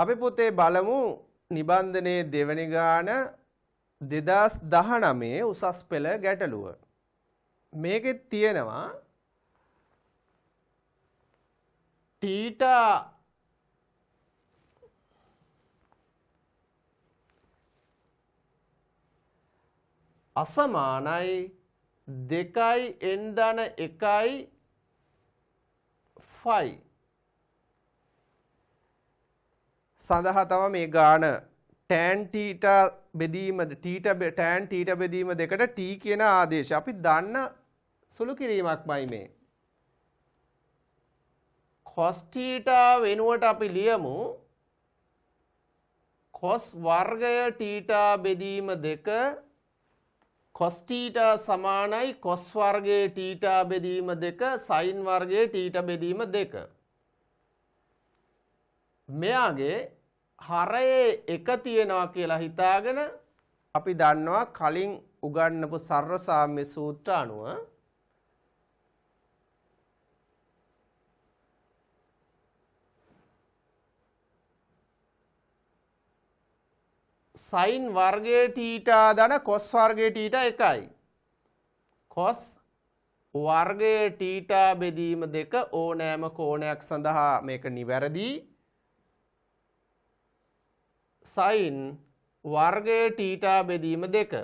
අපි පුතේ බලමු නිබන්ධනයේ දෙවැනි ගාන 2019 උසස් පෙළ ගැටලුව. මේකෙත් තියෙනවා තීටා අසමානයි 2n-1 ෆයි සඳහා තව මේ ගාන tan theta බෙදීම tan theta බෙදීම දෙකට t කියන ආදේශය අපි දන්න සුළු කිරීමක්මයි මේ. cos theta වෙනුවට අපි ලියමු cos වර්ගය theta බෙදීම 2 cos theta සමානයි cos වර්ගයේ theta බෙදීම 2 sin වර්ගයේ theta බෙදීම 2. මෙයාගේ හරයේ එක තියෙනවා කියලා හිතාගෙන අපි දන්නවා කලින් උගන්වපු සර්ව සාම්‍ය සූත්‍ර අනුව sin වර්ගයේ θ දන cos වර්ගයේ θ එකයි. cos වර්ගයේ θ බෙදීම 2 ඕනෑම කෝණයක් සඳහා මේක නිවැරදි. sin වර්ගයේ θ බෙදීම 2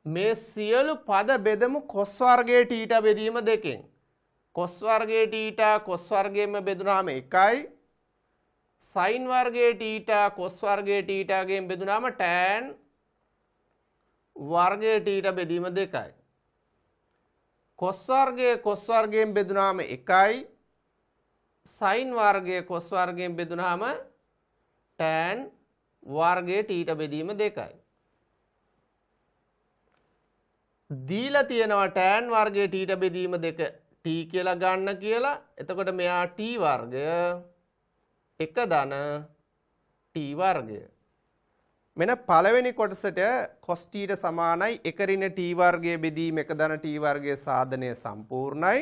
මේ සියලු පද බෙදමු cos වර්ගයේ θ බෙදීම 2කින්. cos වර්ගයේ θ cos වර්ගයෙන්ම බෙදුනාම 1යි. sin වර්ගයේ θ cos වර්ගයේ θ ගෙන් බෙදුනාම tan වර්ගයේ θ බෙදීම 2යි. cos වර්ගයේ cos වර්ගයෙන් බෙදුනාම 1යි. sin වර්ගයේ cos වර්ගයෙන් බෙදුනාම tan වර්ගයේ θ බෙදීම 2යි. දීලා තියෙනවා tan වර්ගයේ θ බෙදීම 2 t කියලා ගන්න කියලා. එතකොට මෙයා t වර්ගය 1 ධන t වර්ගය. මෙන්න පළවෙනි කොටසට cos t සමානයි 1 ඍණ t වර්ගයේ බෙදීම 1 ධන t වර්ගයේ සාධනය සම්පූර්ණයි.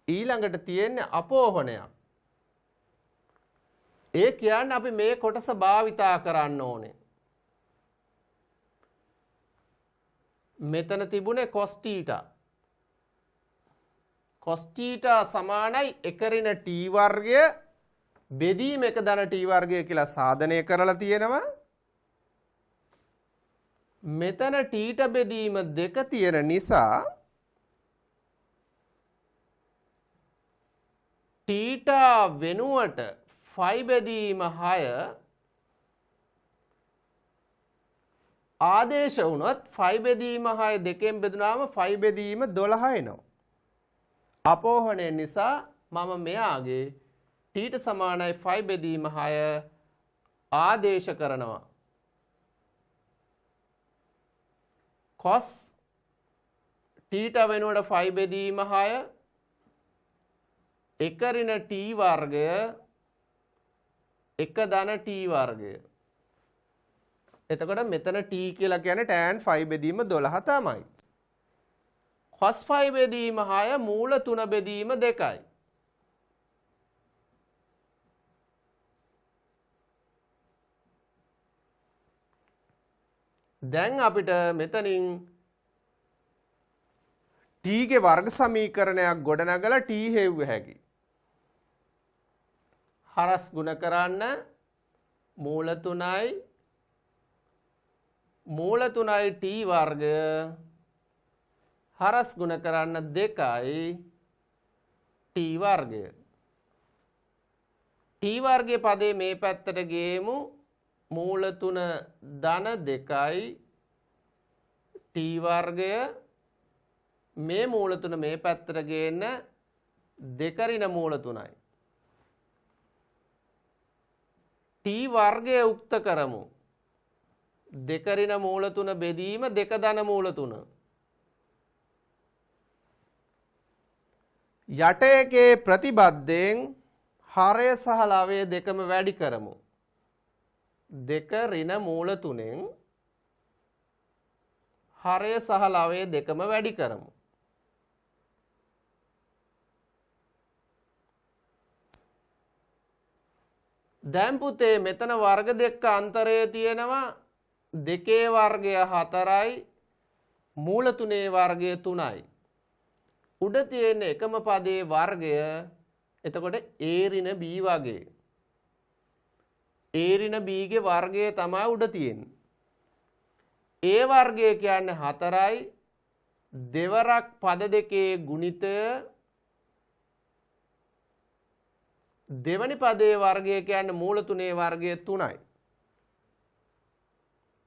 ඊළඟට තියෙන්නේ අපෝහණයක්. ඒ කියන්නේ අපි මේ කොටස භාවිතා කරන්න ඕනේ. මෙතන තිබුණේ cos θ. cos θ සමානයි 1 ඍණ t වර්ගය බෙදීම 1 ධන t වර්ගය කියලා සාධනය කරලා තියෙනවා. මෙතන θ බෙදීම 2 තියෙන නිසා θ වෙනුවට ෆයි බෙදීම 6 ආදේශ වුණොත් ෆයි බෙදීම 6 දෙකෙන් බෙදුනාම ෆයි බෙදීම 12 එනවා. අපෝහණය නිසා මම මෙයාගේ t සමානයි ෆයි බෙදීම 6 ආදේශ කරනවා. cos θ වෙනුවට ෆයි බෙදීම 6 1 ඍණ t වර්ගය 1 ධන t වර්ගය. එතකොට මෙතන t කියලා කියන්නේ tan ෆයි බෙදීම 12 තමයි. cos ෆයි බෙදීම 6 මූල 3 බෙදීම 2යි. දැන් අපිට මෙතනින් t ගේ වර්ග සමීකරණයක් ගොඩනගලා t හෙව්ව හැකි. හරස් ගුණ කරන්න මූල 3යි t වර්ගය හරස් ගුණ කරන්න 2යි t වර්ගය. t වර්ගයේ පදේ මේ පැත්තට ගේමු. මූල 3 ධන 2යි t වර්ගය මේ මූල 3 මේ පැත්තට ගේන්න 2 ඍණ මූල 3යි. t වර්ගය උක්ත කරමු. 2 ඍණ මූල 3 බෙදීම 2 ධන මූල 3. යට එකේ ප්‍රතිබද්ධයෙන් හරය සහ ලවය දෙකම වැඩි කරමු. 2 ඍණ මූල 3න් හරය සහ ලවය දෙකම වැඩි කරමු. දැන් පුතේ මෙතන වර්ග දෙක අන්තරයේ තියෙනවා දෙකේ වර්ගය 4යි මූල තුනේ වර්ගය 3යි. උඩ තියෙන එකම පදයේ වර්ගය එතකොට a ඍණ b වගේ. a ඍණ b ගේ වර්ගය තමයි උඩ තියෙන්නේ. a වර්ගය කියන්නේ 4යි දෙවරක් පද දෙකේ ගුණිතය දෙවනි පදයේ වර්ගය කියන්නේ මූල තුනේ වර්ගය 3යි.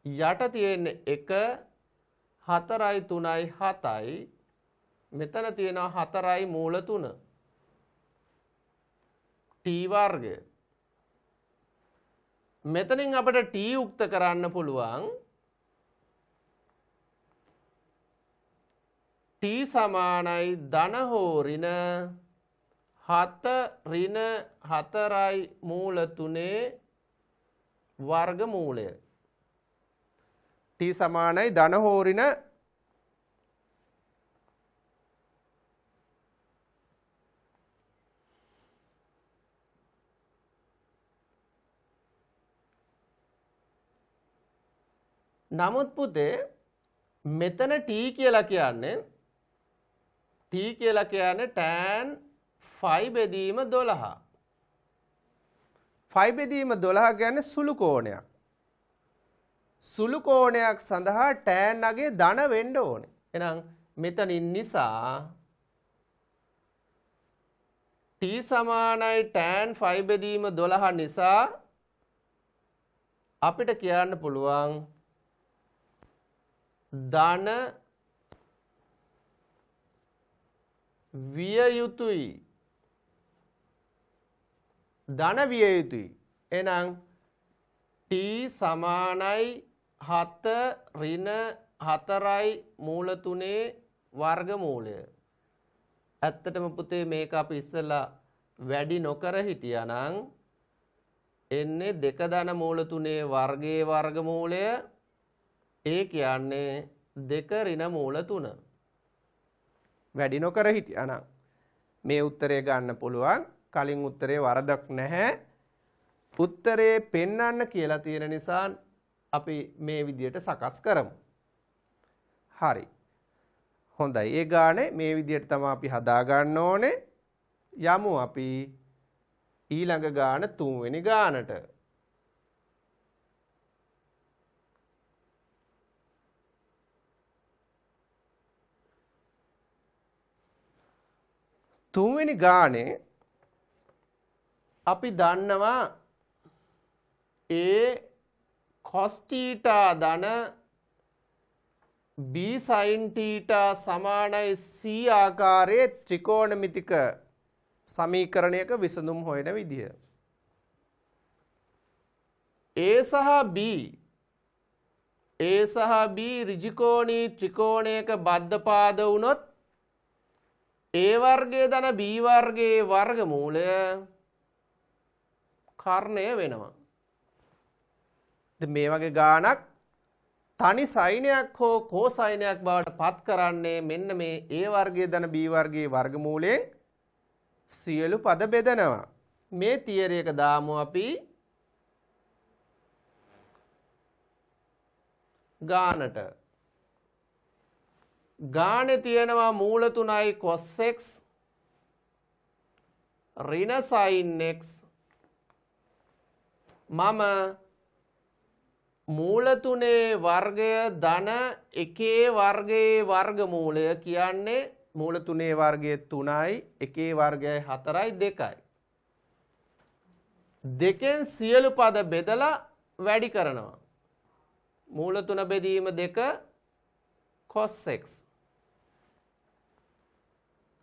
යට තියෙන 1 4යි 3යි 7යි මෙතන තියෙනවා 4යි මූල 3 t වර්ගය. මෙතනින් අපිට t උක්ත කරන්න පුළුවන් t සමානයි ධන හෝ ඍණ 7 ඍණ 4යි මූල 3 වර්ගමූලය. t සමානයි ධන හෝ ඍණ නමුත් පුතේ මෙතන t කියලා කියන්නේ tan phi බෙදීම 12. phi බෙදීම 12 කියන්නේ සුළු කෝණයක්. සුළු කෝණයක් සඳහා tan අගේ ධන වෙන්න ඕනේ. එහෙනම් මෙතනින් නිසා t සමානයි tan phi බෙදීම 12 නිසා අපිට කියන්න පුළුවන් ධන විය යුතුයි. ධන විය යුතුයි. එහෙනම් t සමානයි 7 ඍණ 4යි මූල 3 වර්ගමූලය. ඇත්තටම පුතේ මේක අපි ඉස්සෙල්ලා වැඩි නොකර හිටියා නම් එන්නේ 2 ධන මූල 3 වර්ගයේ වර්ගමූලය ඒ කියන්නේ 2 ඍණ මූල 3. වැඩි නොකර හිටියා නම් මේ උත්තරය ගන්න පුළුවන්. කලින් උත්තරේ වරදක් නැහැ. උත්තරේ පෙන්වන්න කියලා තියෙන නිසා අපි මේ විදියට සකස් කරමු. හරි. හොඳයි. ඒ ගානේ මේ විදියට තමයි අපි හදා ගන්න ඕනේ. යමු අපි ඊළඟ ගාන 3 වෙනි ගානට. තුන්වෙනි ගානේ අපි දන්නවා a cos theta ධන b sin theta සමානයි c ආකාරයේ ත්‍රිකෝණමිතික සමීකරණයක විසඳුම් හොයන විදිය. a සහ b ඍජුකෝණී ත්‍රිකෝණයක බද්ධපාද වුණොත් a වර්ගයේ ධන b වර්ගයේ වර්ගමූලය කර්ණය වෙනවා. මේ වගේ ගානක් තනි සයිනයක් හෝ කෝසයිනයක් බවට පත් කරන්නේ මෙන්න මේ a වර්ගයේ ධන b වර්ගයේ වර්ගමූලයෙන් සියලු පද බෙදනවා. මේ තියරි එක දාමු අපි ගානට. ගානේ තියෙනවා මූල 3යි cos x ඍණ sin x මම මූල 3 වර්ගය ධන 1 වර්ගයේ වර්ගමූලය කියන්නේ මූල 3 වර්ගයේ 3යි 1 වර්ගයයි 4යි 2යි. දෙකෙන් සියලු පද බෙදලා වැඩි කරනවා. මූල 3 බෙදීම 2 cos x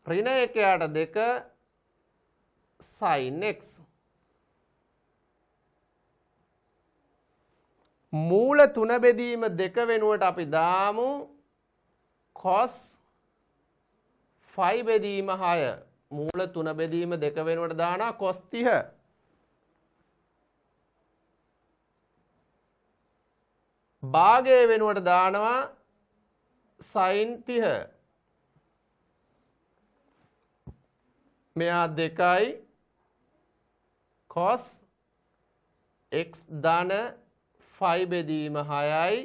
ඍණ 1ට 2 sin x. මූල 3 බෙදීම 2 වෙනුවට අපි දාමු cos phi බෙදීම 6. මූල 3 බෙදීම 2 වෙනුවට දානවා cos 30. භාගය වෙනුවට දානවා sin 30. මෙයා 2යි cos x ධන phi බෙදීම 6යි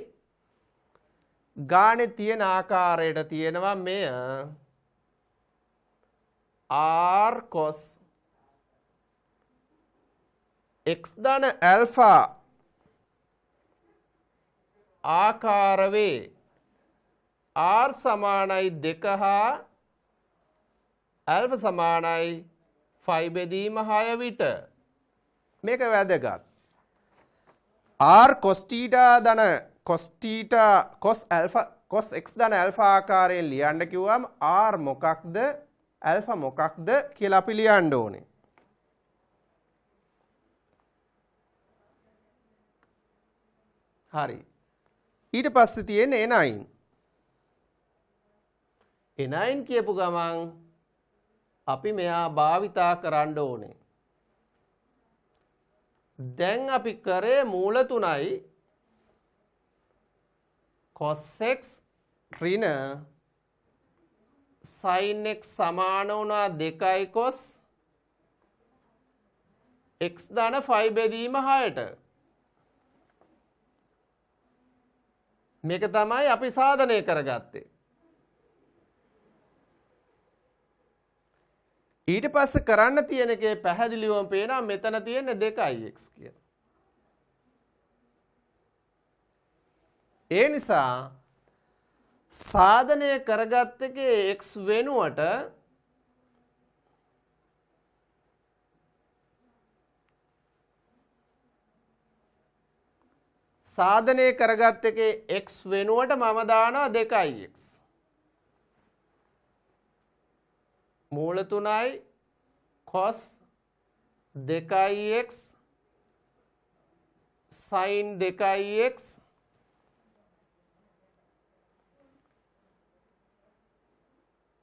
ගානේ තියෙන ආකාරයට තියෙනවා මෙය r cos x ධන alpha ආකාර වේ r සමානයි 2 හා alpha සමානයි phi බෙදීම 6 විට මේක වැදගත් r cos theta ධන cos theta cos alpha cos x ධන alpha ආකාරයෙන් ලියන්න කිව්වම r මොකක්ද alpha මොකක්ද කියලා අපි ලියන්න ඕනේ. හරි. ඊට පස්සේ තියෙන්නේ a9. a9 කියපු ගමන් අපි මෙයා භාවිතා කරන්න ඕනේ. දැන් අපි කරේ මූල 3යි cos x ඍණ sin x සමාන වුණා 2යි cos x ධන phi බෙදීම 6ට. මේක තමයි අපි සාධනය කරගත්තේ. ඊට පස්සේ කරන්න තියෙන එකේ පැහැදිලිවම පේනවා මෙතන තියෙන 2x කියලා. ඒ නිසා සාධනය කරගත්ත එකේ x වෙනුවට සාධනය කරගත්ත එකේ x වෙනුවට මම දානවා 2x. මූල 3යි cos 2x sin 2x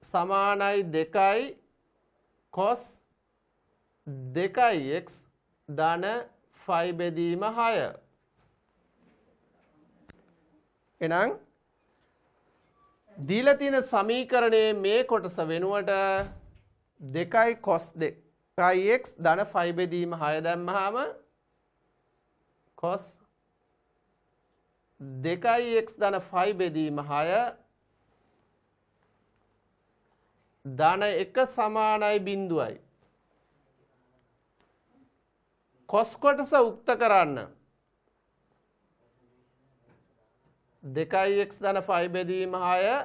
සමානයි 2යි cos 2x ධන phi බෙදීම 6. එහෙනම් දීලා තියෙන සමීකරණයේ මේ කොටස වෙනුවට 2යි cos 2x ධන phi බෙදීම 6 දැම්මහම cos 2x ධන phi බෙදීම 6 ධන 1 සමානයි බිඳුවයි. cos කොටස උක්ත කරන්න 2x ධන phi බෙදීම 6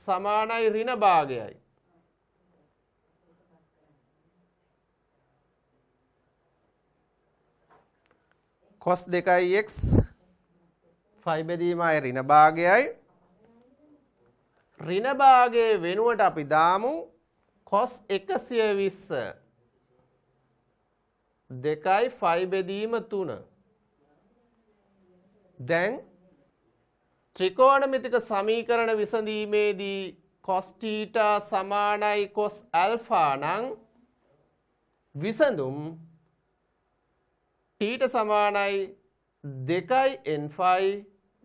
සමානයි ඍණ භාගයයි. cos 2x phi බෙදීම 6 ඍණ භාගයයි. ඍණ භාගයේ වෙනුවට අපි දාමු cos 120 2යි phi බෙදීම 3. දැන් ත්‍රිකෝණමිතික සමීකරණ විසඳීමේදී cos theta සමානයි cos alpha නම් විසඳුම් theta සමානයි 2යි n phi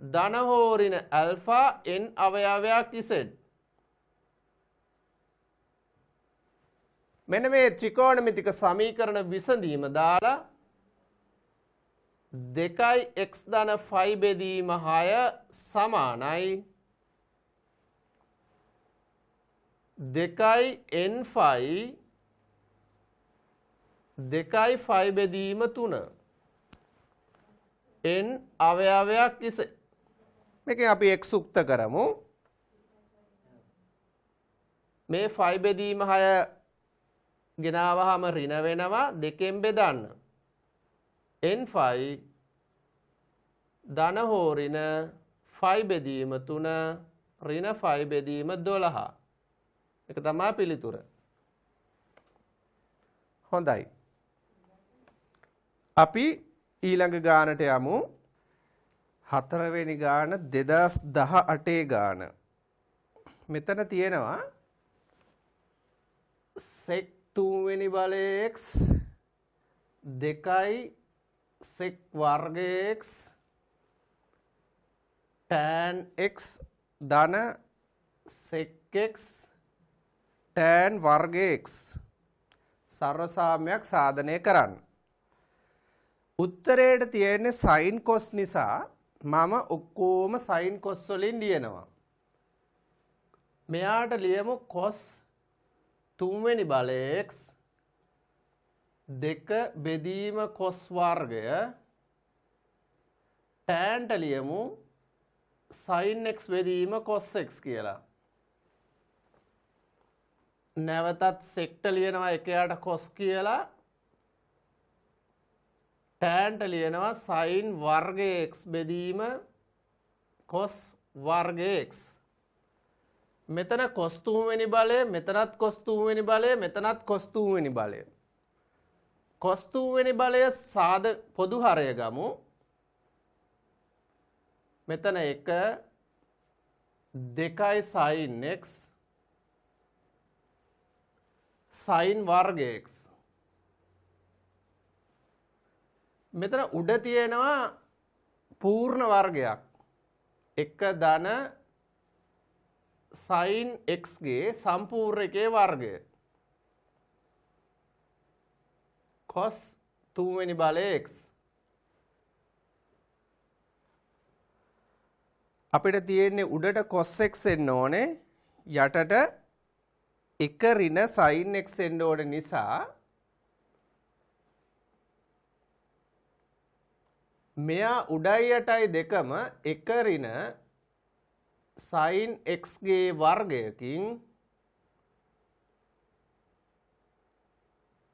ධන හෝ ඍණ alpha n අවයවයක් z. මෙන්න මේ ත්‍රිකෝණමිතික සමීකරණ විසඳීම දාලා 2යි x ධන phi බෙදීම 6 සමානයි 2යි n phi 2යි phi බෙදීම 3 n අවයවයක් z. මේකෙන් අපි x උක්ත කරමු. මේ phi බෙදීම 6 ගෙනාවහම ඍණ වෙනවා 2ෙන් බෙදන්න. n phi ධන හෝ ඍණ phi බෙදීම 3 ඍණ phi බෙදීම 12. ඒක තමයි පිළිතුර. හොඳයි. අපි ඊළඟ ගානට යමු. 4 වෙනි ගාන 2018 ගාන. මෙතන තියෙනවා sec 3 වෙනි බලය x 2යි sec වර්ගය x tan x ධන sec x tan වර්ගය x සර්ව සාම්‍යයක් සාධනය කරන්න. උත්තරයට තියෙන්නේ sin cos නිසා මම ඔක්කොම sin cos වලින් ලියනවා. මෙයාට ලියමු cos 3 වෙනි බලය x 2 බෙදීම cos වර්ගය tan ට ලියමු sin x බෙදීම cos x කියලා. නැවතත් sec ට ලියනවා එකයට cos කියලා. tan ට ලියනවා sin වර්ගය x බෙදීම cos වර්ගය x. මෙතන cos 3 වෙනි බලය, මෙතනත් cos 3 වෙනි බලය, මෙතනත් cos 3 වෙනි බලය. cos 3 වෙනි බලය සාද පොදු හරය ගමු. මෙතන 1 2යි sin x sin වර්ගය x. මෙතන උඩ තියෙනවා පූර්ණ වර්ගයක්. 1 ධන sin x ගේ සම්පූර්ණ එකේ වර්ගය. cos 3 වෙනි බලය x. අපිට තියෙන්නේ උඩට cos x එන්න ඕනේ. යටට 1 ඍණ sin x එන්න ඕනේ නිසා මෙයා උඩයි යටයි දෙකම 1 ඍණ sin x ගේ වර්ගයකින්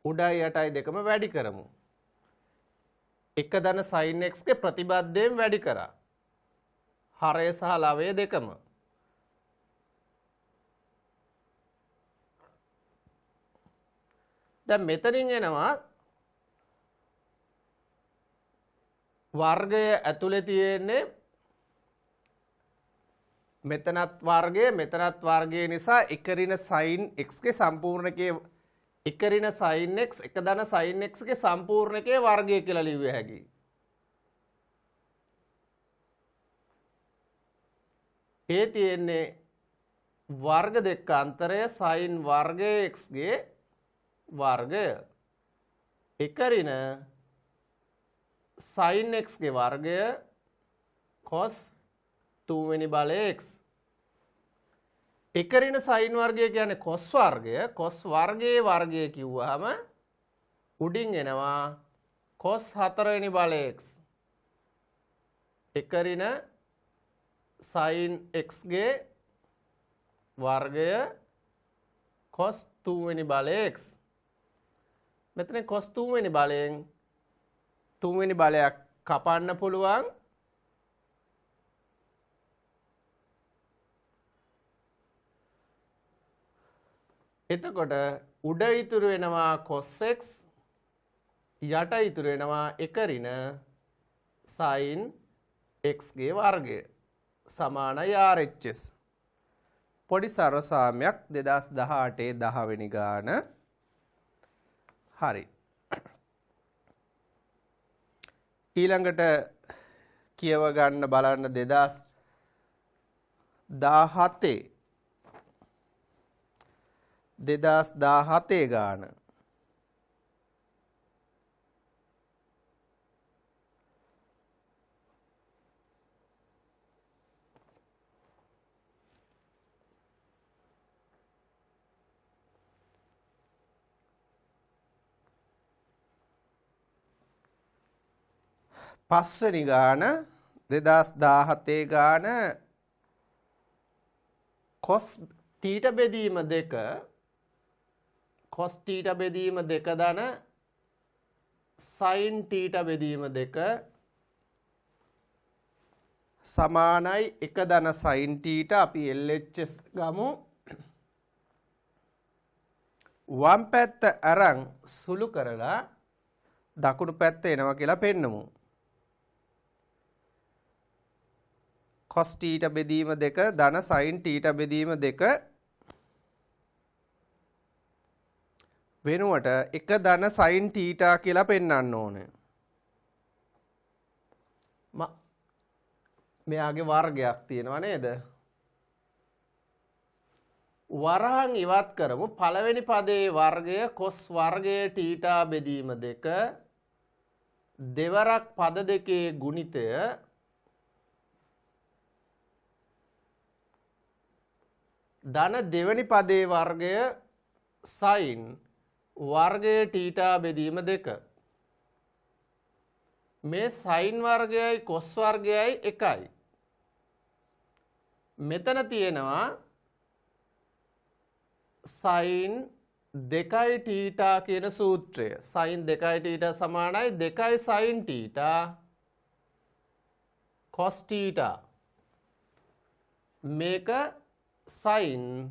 උඩයි යටයි දෙකම වැඩි කරමු. 1 ධන sin x ගේ ප්‍රතිබද්ධයෙන් වැඩි කරා. හරය සහ ලවය දෙකම. දැන් මෙතනින් එනවා වර්ගය ඇතුලේ තියෙන්නේ මෙතනත් වර්ගය නිසා 1 ඍණ sin x ගේ සම්පූර්ණකයේ 1 ඍණ sin x 1 ධන sin x ගේ සම්පූර්ණකයේ වර්ගය කියලා ලියුව හැකියි. ඒ තියෙන්නේ වර්ග දෙක අතරේ sin වර්ගය x ගේ වර්ගය 1 ඍණ sin x ගේ වර්ගය cos 3 වෙනි බලය x. 1 ඍණ sin වර්ගය කියන්නේ cos වර්ගය. cos වර්ගයේ වර්ගය කිව්වහම උඩින් එනවා cos 4 වෙනි බලය x. 1 ඍණ sin x ගේ වර්ගය cos 3 වෙනි බලය x. මෙතන cos 3 වෙනි බලයෙන් 3 වෙනි බලයක් කපන්න පුළුවන්. එතකොට උඩ ඉතුරු වෙනවා cos x යට ඉතුරු වෙනවා 1 ඍණ sin x ගේ වර්ගය සමානයි RHS. පොඩි සරසාමයක් 2018 10 වෙනි ගාන. හරි. ඊළඟට කියව ගන්න බලන්න 2017 ගාන. පස්වෙනි ගාන 2017 ගාන cos θ බෙදීම 2 cos θ බෙදීම 2 ධන sin θ බෙදීම 2 සමානයි 1 ධන sin θ. අපි LHS ගමු. වම් පැත්ත අරන් සුළු කරලා දකුණු පැත්ත එනවා කියලා පෙන්නමු. cos θ බෙදීම 2 ධන sin θ බෙදීම 2 වෙනුවට 1 ධන sin θ කියලා පෙන්වන්න ඕනේ. මෙයාගේ වර්ගයක් තියෙනවා නේද? වරහන් ඉවත් කරමු. පළවෙනි පදයේ වර්ගය cos වර්ගයේ θ බෙදීම 2 දෙවරක් පද දෙකේ ගුණිතය ධන දෙවනි පදේ වර්ගය sin වර්ගයේ තීටා බෙදීම 2. මේ sin වර්ගයයි cos වර්ගයයි එකයි. මෙතන තියෙනවා sin 2 තීටා කියන සූත්‍රය. sin 2 තීටා සමානයි 2 sin තීටා cos තීටා. මේක sin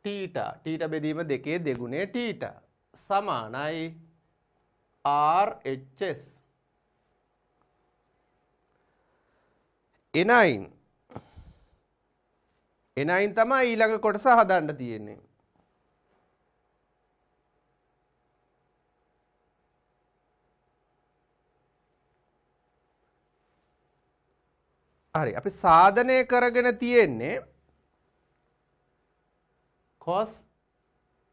තීටා තීටා බෙදීම 2 දෙගුණේ තීටා සමානයි RHS. එනයින් තමයි ඊළඟ කොටස හදන්න තියෙන්නේ. හරි අපි සාධනය කරගෙන තියෙන්නේ cos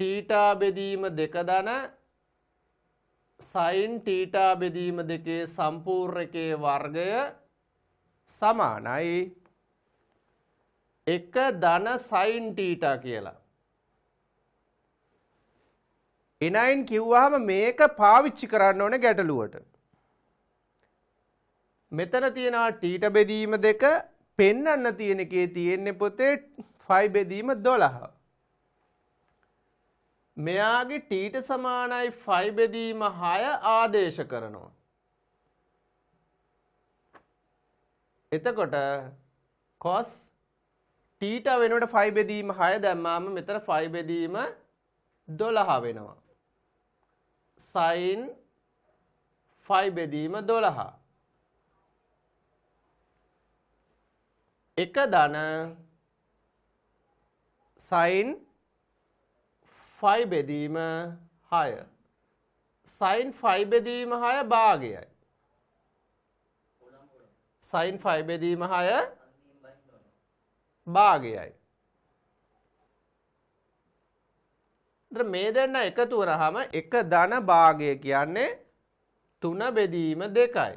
තීටා බෙදීම 2 ධන sin තීටා බෙදීම 2 සම්පූර්ණකයේ වර්ගය සමානයි 1 ධන sin තීටා කියලා. එනයින් කිව්වහම මේක පාවිච්චි කරන්න ඕනේ ගැටලුවට. මෙතන තියෙනවා තීටා බෙදීම 2 පෙන්වන්න තියෙන එකේ තියෙන්නේ පොතේ phi බෙදීම 12. මෙයාගේ තීට සමානයි phi බෙදීම 6 ආදේශ කරනවා. එතකොට cos තීටා වෙනකොට phi බෙදීම 6 දැම්මාම මෙතන phi බෙදීම 12 වෙනවා. sin phi බෙදීම 12. එක ධන sin phi බෙදීම 6 sin phi බෙදීම 6 භාගයයි sin phi බෙදීම 6 භාගයයි. මේ දෙන්න එකතු කරාම එක ධන භාගය කියන්නේ 3 බෙදීම 2යි.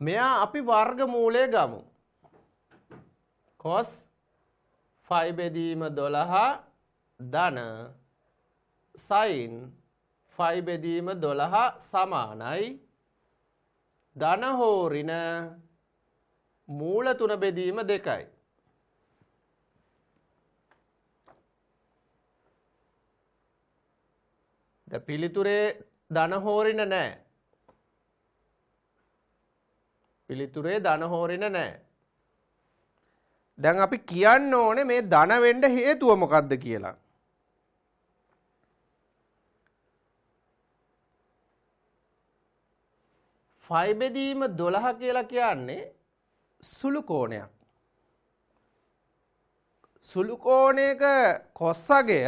මෙයා අපි වර්ගමූලය ගමු. cos phi බෙදීම 12 ධන sin phi බෙදීම 12 සමානයි ධන හෝ ඍණ මූල 3 බෙදීම 2යි. දැන් පිළිතුරේ ධන හෝ ඍණ නැහැ. පිළිතුරේ ධන හෝ ඍණ නැහැ. දැන් අපි කියන්න ඕනේ මේ ධන වෙන්න හේතුව මොකක්ද කියලා. phi බෙදීම 12 කියලා කියන්නේ සුළු කෝණයක්. සුළු කෝණයක cos අගය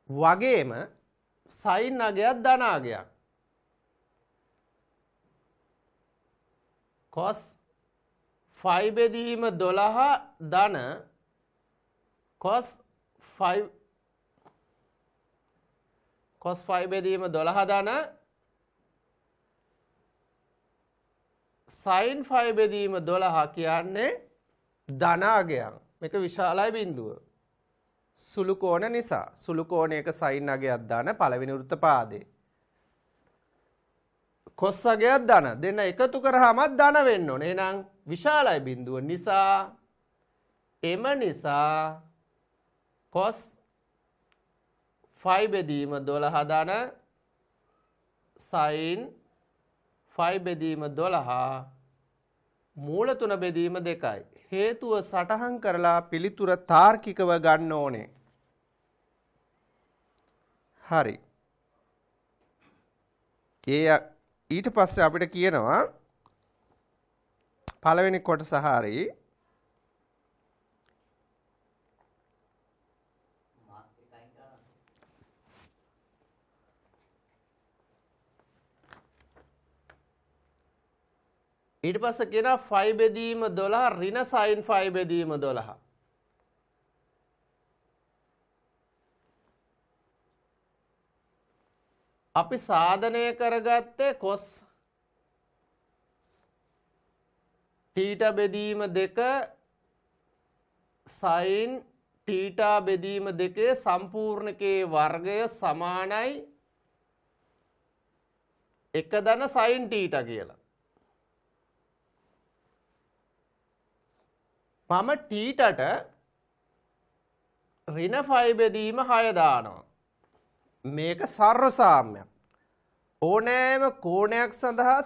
වගේම sin අගයක් ධන අගයක්. cos phi බෙදීම 12 ධන cos phi බෙදීම 12 ධන sin phi බෙදීම 12 කියන්නේ ධන අගයක්. මේක විශාලයි බිඳුව. සුළු කෝණ නිසා සුළු කෝණයක sin අගයක් ධන පළවෙනි වෘත්ත පාදේ. cos අගයක් ධන දෙන්න එකතු කරාම ධන වෙන්න ඕනේ. එහෙනම් විශාලයි බිඳුව නිසා එම නිසා cos phi බෙදීම 12 ධන sin phi බෙදීම 12 මූල 3 බෙදීම 2යි. හේතුව සටහන් කරලා පිළිතුර තාර්කිකව ගන්න ඕනේ. හරි. ඊට පස්සේ අපිට කියනවා පළවෙනි කොටස හරි ඊට පස්සේ කියනවා phi බෙදීම 12 ඍණ sin phi බෙදීම 12. අපි සාධනය කරගත්තේ cos θ බෙදීම 2 sin θ බෙදීම 2 සම්පූර්ණකයේ වර්ගය සමානයි 1 ධන sin θ කියලා. මම θට ඍණ 5 බෙදීම 6 දානවා. මේක සර්ව සාම්‍යයක්. ඕනෑම කෝණයක් සඳහා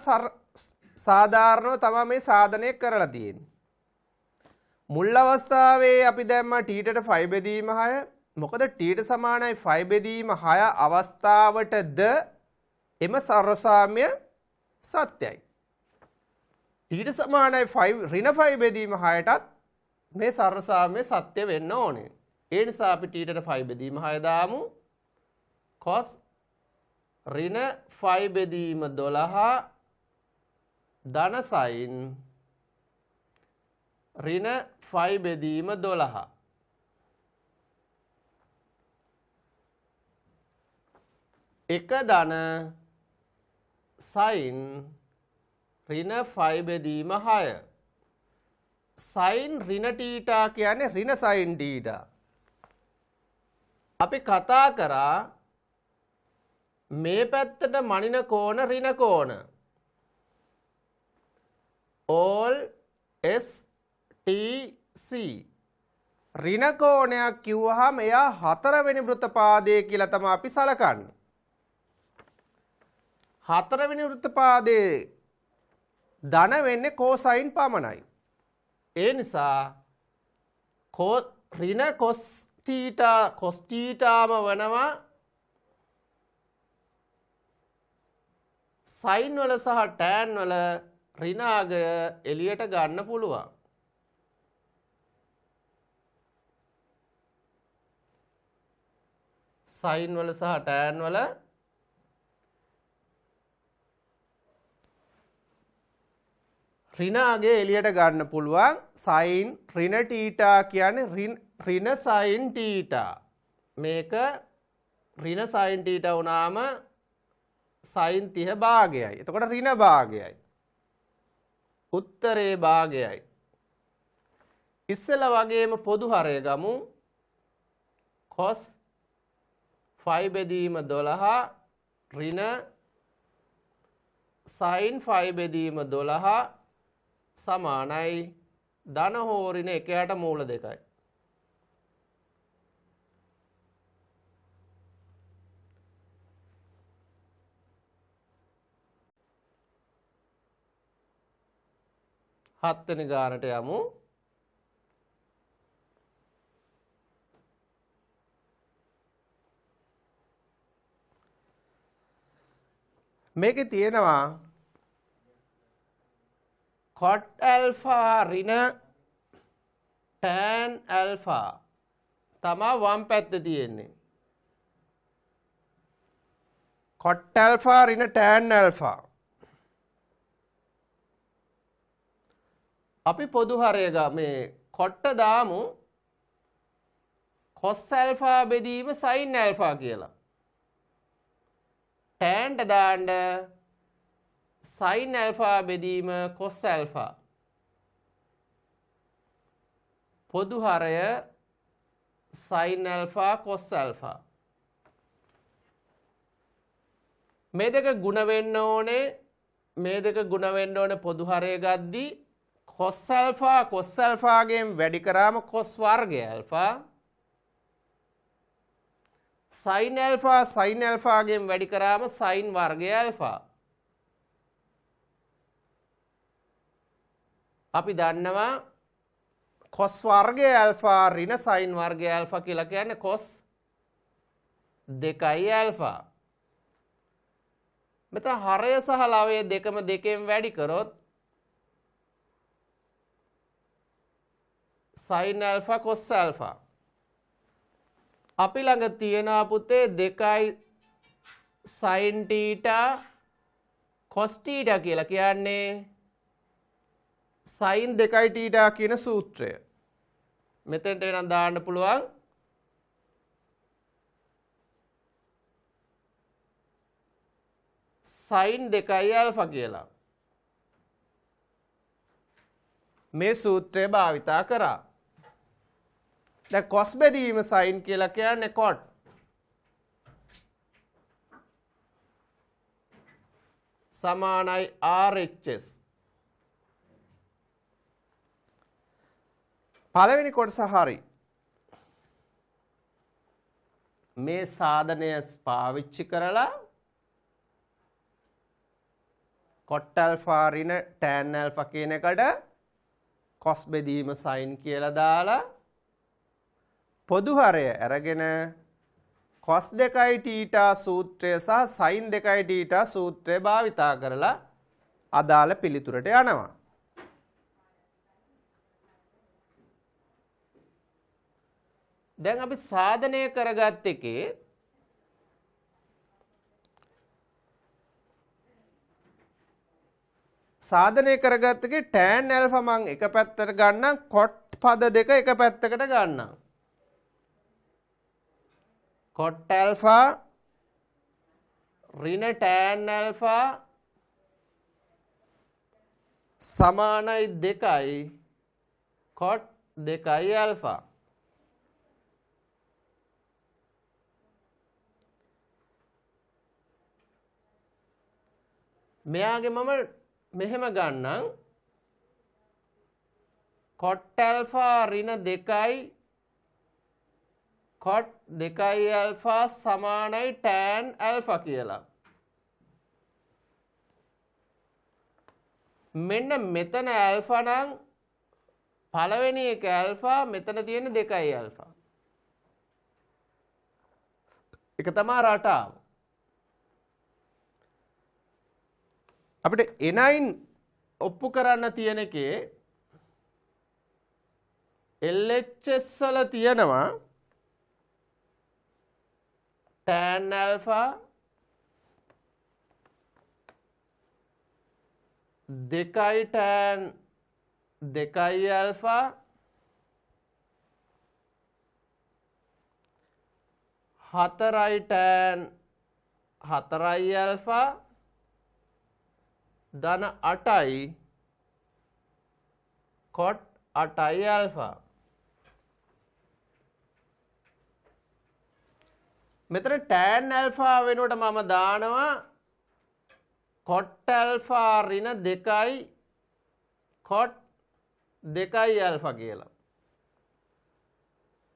සාධාරණව තමයි මේ සාධනය කරලා තියෙන්නේ. මුල් අවස්ථාවේ අපි දැම්ම θට 5 බෙදීම 6. මොකද θට සමානයි 5 බෙදීම 6 අවස්ථාවටද එම සර්ව සාම්‍ය සත්‍යයි. θට සමානයි 5 ඍණ 5 බෙදීම 6ටත් මේ සර්ව සාම්‍ය සත්‍ය වෙන්න ඕනේ. ඒ නිසා අපි θට 5 බෙදීම 6 දාමු. cos ඍණ 5 බෙදීම 12 ධන sin ඍණ 5 බෙදීම 12 1 ධන sin ඍණ 5 බෙදීම 6 sin ඍණ θ කියන්නේ ඍණ sin θ. අපි කතා කරා මේ පැත්තට මනින කෝණ ඍණ කෝණ all STC ඍණ කෝණයක් කිව්වහම එයා හතරවෙනි වෘත්තපාදයේ කියලා තමයි අපි සලකන්නේ. හතරවෙනි වෘත්තපාදයේ ධන වෙන්නේ cosine පමණයි. ඒ නිසා ඍණ cos θම වෙනවා sin වල සහ tan වල ඍණාගය එළියට ගන්න පුළුවන්. sin වල සහ tan වල ඍණාගය එළියට ගන්න පුළුවන්. sin ඍණ θ කියන්නේ ඍණ sin θ. මේක ඍණ sin θ වුණාම sin 30 භාගයයි. එතකොට ඍණ භාගයයි. උත්තරේ භාගයයි. ඉස්සෙල්ලා වගේම පොදු හරය ගමු. cos 5 බෙදීම 12 ඍණ sin 5 බෙදීම 12 සමානයි ධන හෝ ඍණ එකයට මූල දෙකයි. හත්වෙනි ගානට යමු. මේකේ තියෙනවා cot alpha ඍණ tan alpha තමයි වම් පැත්තේ තියෙන්නේ. cot alpha ඍණ tan alpha අපි පොදු හරය මේ කොට්ට දාමු cos alpha බෙදීම sin alpha කියලා. tan දාන්න sin alpha බෙදීම cos alpha. පොදු හරය sin alpha cos alpha. මේ දෙක ගුණ වෙන්න ඕනේ. මේ දෙක ගුණ වෙන්න ඕනේ පොදු හරය ගද්දී cos alpha ගෙන් වැඩි කරාම cos වර්ගය alpha. sin alpha ගෙන් වැඩි කරාම sin වර්ගය alpha. අපි දන්නවා cos වර්ගය alpha ඍණ sin වර්ගය alpha කියලා කියන්නේ cos 2 alpha. මෙතන හරය සහ ලවය දෙකම දෙකෙන් වැඩි කරොත් sin alpha cos alpha. අපි ළඟ තියෙනවා පුතේ 2 sin theta cos theta කියලා කියන්නේ sin 2 theta කියන සූත්‍රය. මෙතෙන්ට එනම් දාන්න පුළුවන්. sin 2 alpha කියලා. මේ සූත්‍රය භාවිතා කරා. දැන් cos බෙදීම sin කියලා කියන්නේ cot. සමානයි RHS. පළවෙනි කොටස හරි. මේ සාධනය පාවිච්චි කරලා cot alpha ඍණ tan alpha කියන එකට cos බෙදීම sin කියලා දාලා පොදු හරය අරගෙන cos 2 θ සූත්‍රය සහ sin 2 θ සූත්‍රය භාවිතා කරලා අදාළ පිළිතුරට යනවා. දැන් අපි සාධනය කරගත් එකේ tan alpha මං එක පැත්තට ගන්නම් cot පද දෙක එක පැත්තකට ගන්නම්. cot alpha ඍණ tan alpha සමානයි 2යි cot 2 alpha. මෙයාගේ මම මෙහෙම ගන්නම් cot alpha ඍණ 2යි cot 2 alpha සමානයි tan alpha කියලා. මෙන්න මෙතන alpha නම් පළවෙනි එක alpha මෙතන තියෙන 2 alpha. ඒක තමයි රටාව. අපිට n9 ඔප්පු කරන්න තියෙන එකේ LHS වල තියෙනවා tan alpha 2 tan 2 alpha 4 tan 4 alpha ධන 8යි cot 8යි alpha. මෙතන tan alpha වෙනුවට මම දානවා cot alpha ඍණ 2යි cot 2 alpha කියලා.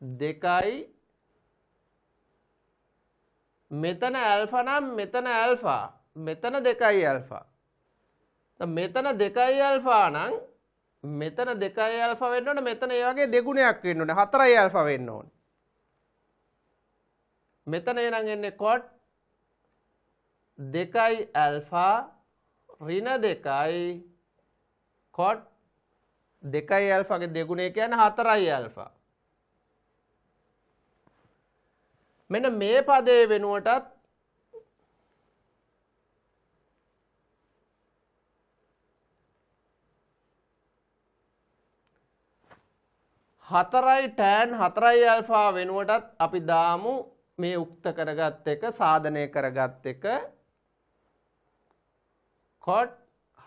2යි මෙතන alpha නම් මෙතන alpha මෙතන 2 alpha. මෙතන 2 alpha නම් මෙතන 2 alpha වෙන්න ඕනේ මෙතන ඒ වගේ දෙගුණයක් වෙන්න ඕනේ 4 alpha වෙන්න ඕනේ. මෙතන එනං එන්නේ cot 2 alpha ඍණ 2යි cot 2 alpha ගේ දෙගුණය කියන්නේ 4 alpha. මෙන්න මේ පදයේ වෙනුවටත් හතරයි tan 4 alpha වෙනුවටත් අපි දාමු මේ උක්ත කරගත් එක සාධනය කරගත් එක cot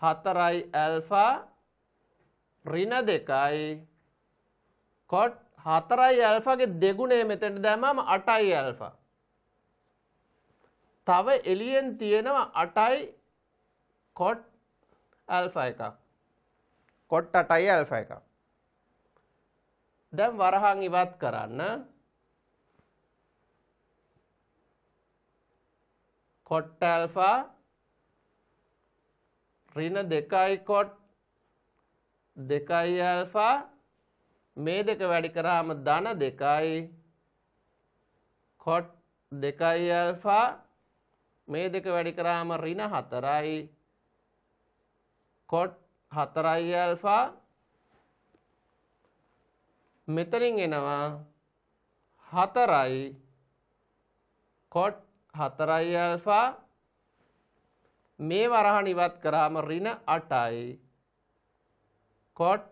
4 alpha ඍණ 2යි cot 4 alpha ගේ දෙගුණය මෙතනට දැම්මම 8 alpha. තව එළියෙන් තියෙනවා 8 cot alpha එකක්. cot 8 alpha එකක්. දැන් වරහන් ඉවත් කරන්න cot alpha ඍණ 2යි cot 2 alpha මේ දෙක වැඩි කරාම ධන 2යි cot 2 alpha මේ දෙක වැඩි කරාම ඍණ 4යි cot 4 alpha මෙතනින් එනවා 4යි cot 4 alpha මේ වරහන් ඉවත් කරාම ඍණ 8යි cot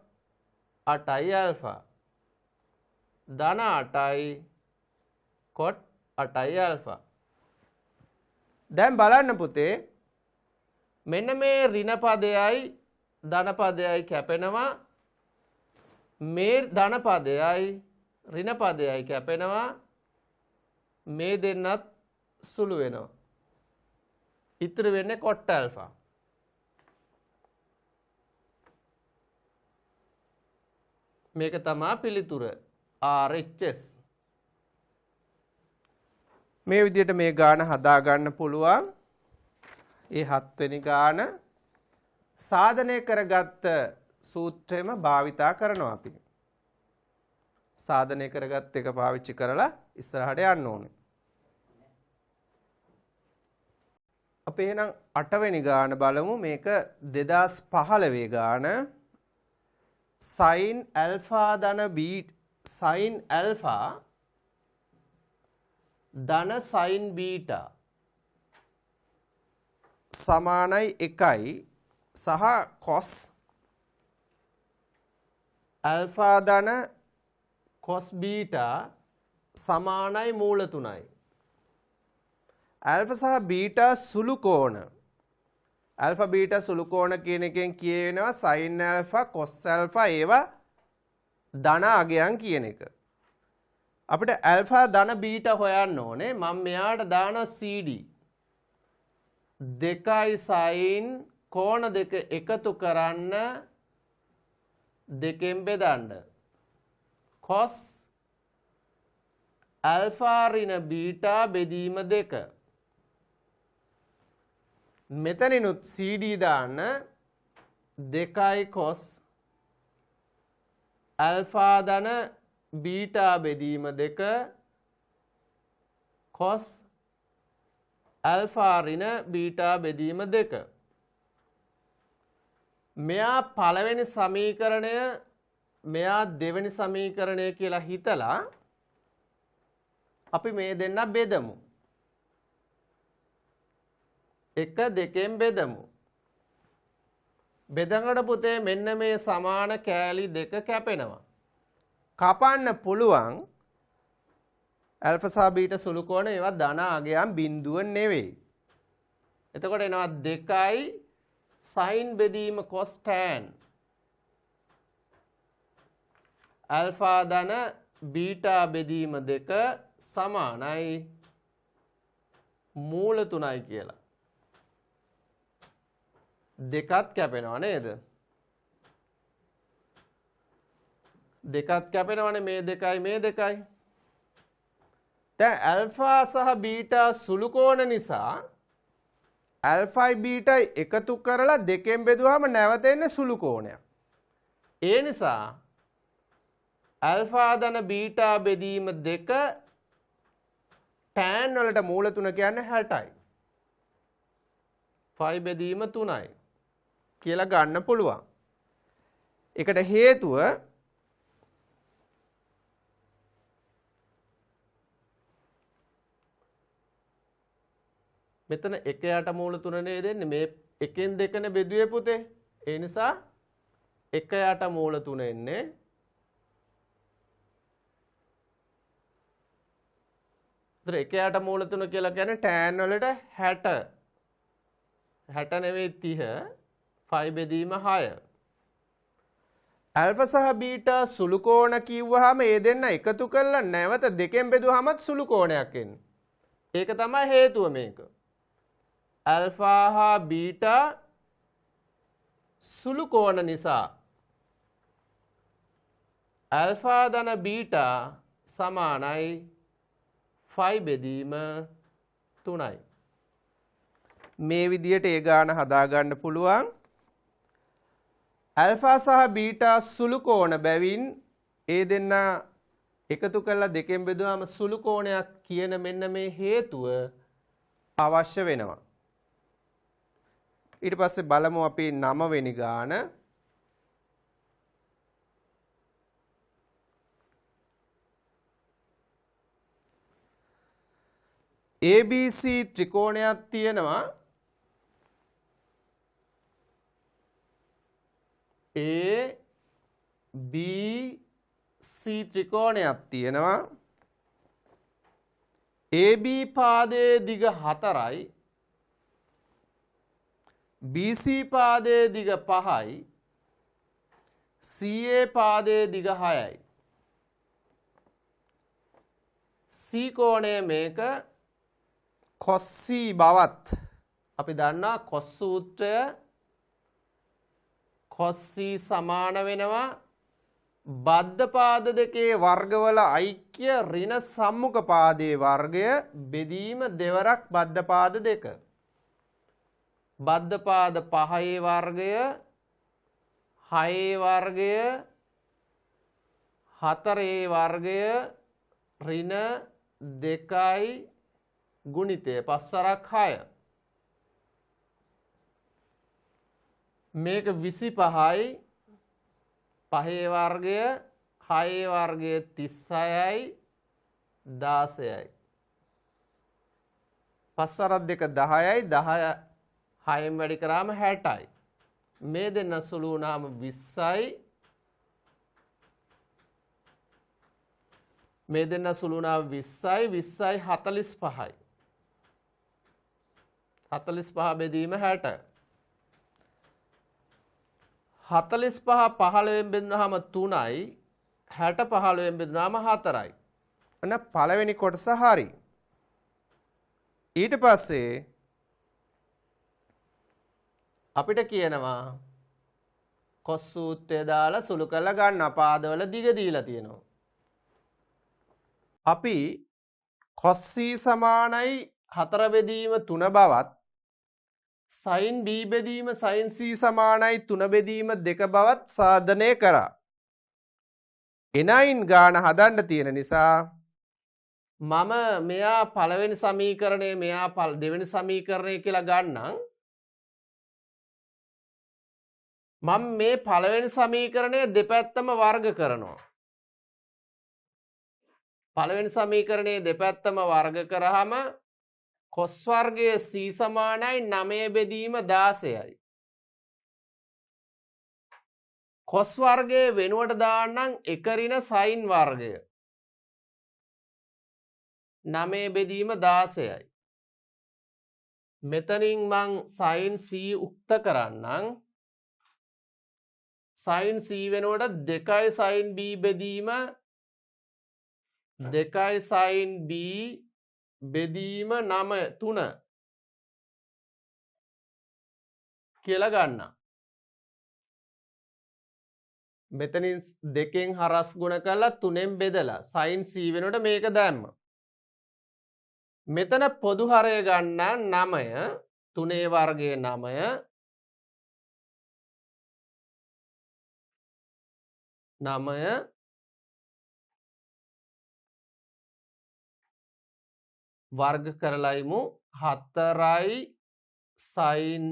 8 alpha ධන 8යි cot 8 alpha. දැන් බලන්න පුතේ මෙන්න මේ ඍණ පදයයි ධන පදයයි කැපෙනවා. මේ ධන පදයයි ඍණ පදයයි කැපෙනවා. මේ දෙන්නත් සුළු වෙනවා. ඉතුරු වෙන්නේ cot alpha. මේක තමයි පිළිතුර RHS. මේ විදිහට මේ ගාන හදා ගන්න පුළුවන්. ඒ 7 වෙනි ගාන සාධනය කරගත්ත සූත්‍රෙම භාවිතා කරනවා අපි. සාධනය කරගත් එක පාවිච්චි කරලා ඉස්සරහට යන්න ඕනේ. අපි එහෙනම් 8 වෙනි ගාන බලමු. මේක 2015 ගාන. sin alpha ධන b sin alpha ධන sin beta සමානයි 1යි සහ cos alpha ධන cos beta සමානයි මූල 3යි. alpha සහ beta සුළු කෝණ alpha beta සුළු කෝණ කියන එකෙන් කියවෙනවා sin alpha cos alpha ඒවා ධන අගයන් කියන එක. අපිට alpha ධන beta හොයන්න ඕනේ. මම මෙයාට දාන CD 2යි sin කෝණ දෙක එකතු කරන්න දෙකෙන් බෙදන්න. cos alpha ඍණ beta බෙදීම 2. මෙතනිනුත් CD දාන්න 2යි cos alpha ධන beta බෙදීම 2 cos alpha ඍණ beta බෙදීම 2. මෙයා පළවෙනි සමීකරණය මෙයා දෙවෙනි සමීකරණය කියලා හිතලා අපි මේ දෙන්න බෙදමු. 1 2න් බෙදමු. බෙදනකොට පුතේ මෙන්න මේ සමාන කෑලි දෙක කැපෙනවා. කපන්න පුළුවන් alpha සහ beta සුළු කෝණ ඒවා ධන අගයන් බිඳුව නෙවෙයි. එතකොට එනවා 2යි sin බෙදීම cos tan alpha ධන beta බෙදීම 2 සමානයි මූල 3යි කියලා. දෙකත් කැපෙනවා නේද? දෙකත් කැපෙනවනේ මේ දෙකයි මේ දෙකයි. දැන් alpha සහ beta සුළු කෝණ නිසා alphaයි betaයි එකතු කරලා දෙකෙන් බෙදුවාම නැවත එන්නේ සුළු කෝණයක්. ඒ නිසා alpha ධන beta බෙදීම 2 tan වලට මූල 3 කියන්නේ 60යි. 5 බෙදීම 3යි කියලා ගන්න පුළුවන්. ඒකට හේතුව මෙතන 1 යට මූල 3 නේ දෙන්නේ. මේ 1න් 2නේ බෙදුවේ පුතේ. ඒ නිසා 1 යට මූල 3 එන්නේ. ඒතර 1 යට මූල 3 කියලා කියන්නේ tan වලට 60. 60 නෙවෙයි 30. 5 බෙදීම 6. alpha සහ beta සුළු කෝණ කිව්වහම ඒ දෙන්න එකතු කරලා නැවත දෙකෙන් බෙදුවාමත් සුළු කෝණයක් එන්නේ. ඒක තමයි හේතුව මේක. alpha හා beta සුළු කෝණ නිසා alpha ධන beta සමානයි 5 බෙදීම 3යි. මේ විදියට ඒ ගාන හදා ගන්න පුළුවන්. alpha සහ beta සුළු කෝණ බැවින් ඒ දෙන්න එකතු කරලා දෙකෙන් බෙදුවාම සුළු කෝණයක් කියන මෙන්න මේ හේතුව අවශ්‍ය වෙනවා. ඊට පස්සේ බලමු අපි 9 වෙනි ගාන. ABC ත්‍රිකෝණයක් තියෙනවා. ABC ත්‍රිකෝණයක් තියෙනවා. AB පාදයේ දිග 4යි BC පාදයේ දිග 5යි CA පාදයේ දිග 6යි. C කෝණය මේක cos C බවත් අපි දන්නා cos සූත්‍රය cos C සමාන වෙනවා බද්ධ පාද දෙකේ වර්ගවල ඓක්‍ය ඍණ සම්මුඛ පාදයේ වර්ගය බෙදීම දෙවරක් බද්ධ පාද දෙක. බද්ධ පාද 5 වර්ගය 6 වර්ගය 4 වර්ගය ඍණ 2යි ගුණිතය 5 වරක් 6. මේක 25යි 5 වර්ගය 6 වර්ගය 36යි 16යි. 5 වරක් 2 10යි 10 6න් වැඩි කරාම 60යි. මේ දෙන්න සුළු වුණාම 20යි. මේ දෙන්න සුළු වුණාම 20යි 20යි 45යි. 45 බෙදීම 60. 45 15න් බෙදුනහම 3යි 60 15න් බෙදුනහම 4යි. අන්න පළවෙනි කොටස හරි. ඊට පස්සේ අපිට කියනවා cos සූත්‍රය දාලා සුළු කරලා ගන්න පාදවල දිග දීලා තියෙනවා. අපි cos C සමානයි 4 බෙදීම 3 බවත් sin B බෙදීම sin C සමානයි 3 බෙදීම 2 බවත් සාධනය කරා. එනයින් ගාන හදන්න තියෙන නිසා මම මෙයා පළවෙනි සමීකරණය මෙයා දෙවෙනි සමීකරණය කියලා ගන්නම්. මම මේ පළවෙනි සමීකරණය දෙපැත්තම වර්ග කරනවා. පළවෙනි සමීකරණයේ දෙපැත්තම වර්ග කරාම cos වර්ගයේ C සමානයි 9 බෙදීම 16යි. cos වර්ගයේ වෙනුවට දාන්නම් 1 ඍණ sin වර්ගය. 9 බෙදීම 16යි. මෙතනින් මං sin C උක්ත කරන්නම්. sin C වෙනුවට 2යි sin B බෙදීම 2යි sin B බෙදීම 9 3 කියලා ගන්න. මෙතනින් 2න් හරස් ගුණ කරලා 3න් බෙදලා sin C වෙනුවට මේක දැම්ම. මෙතන පොදු හරය ගන්න 9 3 වර්ගයේ 9 9 වර්ග කරලායිමු 4යි sin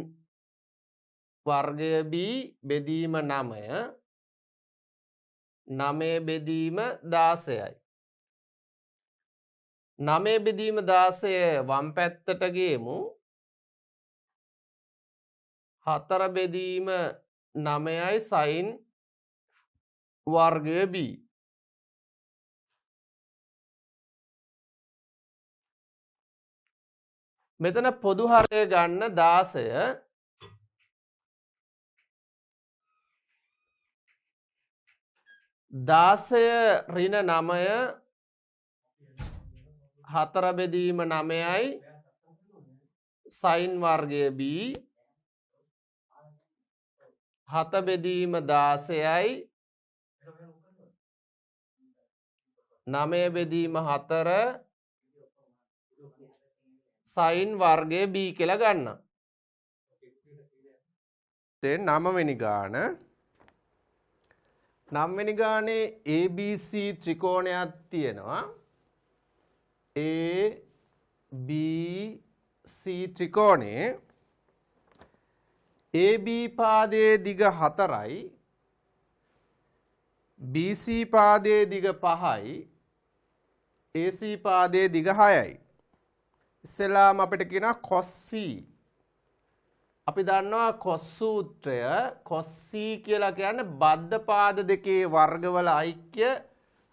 වර්ගය B බෙදීම 9 9 බෙදීම 16යි. 9 බෙදීම 16 වම් පැත්තට ගේමු. 4 බෙදීම 9යි sin වර්ගය B. මෙතන පොදු හරය ගන්න 16 ඍණ 9 4 බෙදීම 9යි sin වර්ගය B 7 බෙදීම 16යි 9 බෙදීම 4 sin වර්ගය B කියලා ගන්න. දැන් 9 වෙනි ගාන 9 වෙනි ගානේ ABC ත්‍රිකෝණයක් තියෙනවා. ABC ත්‍රිකෝණේ AB පාදයේ දිග 4යි BC පාදයේ දිග 5යි AC පාදයේ දිග 6යි. ඉස්සෙල්ලාම අපිට කියනවා cos C. අපි දන්නවා cos සූත්‍රය cos C කියලා කියන්නේ බද්ධ පාද දෙකේ වර්ගවල ඓක්‍ය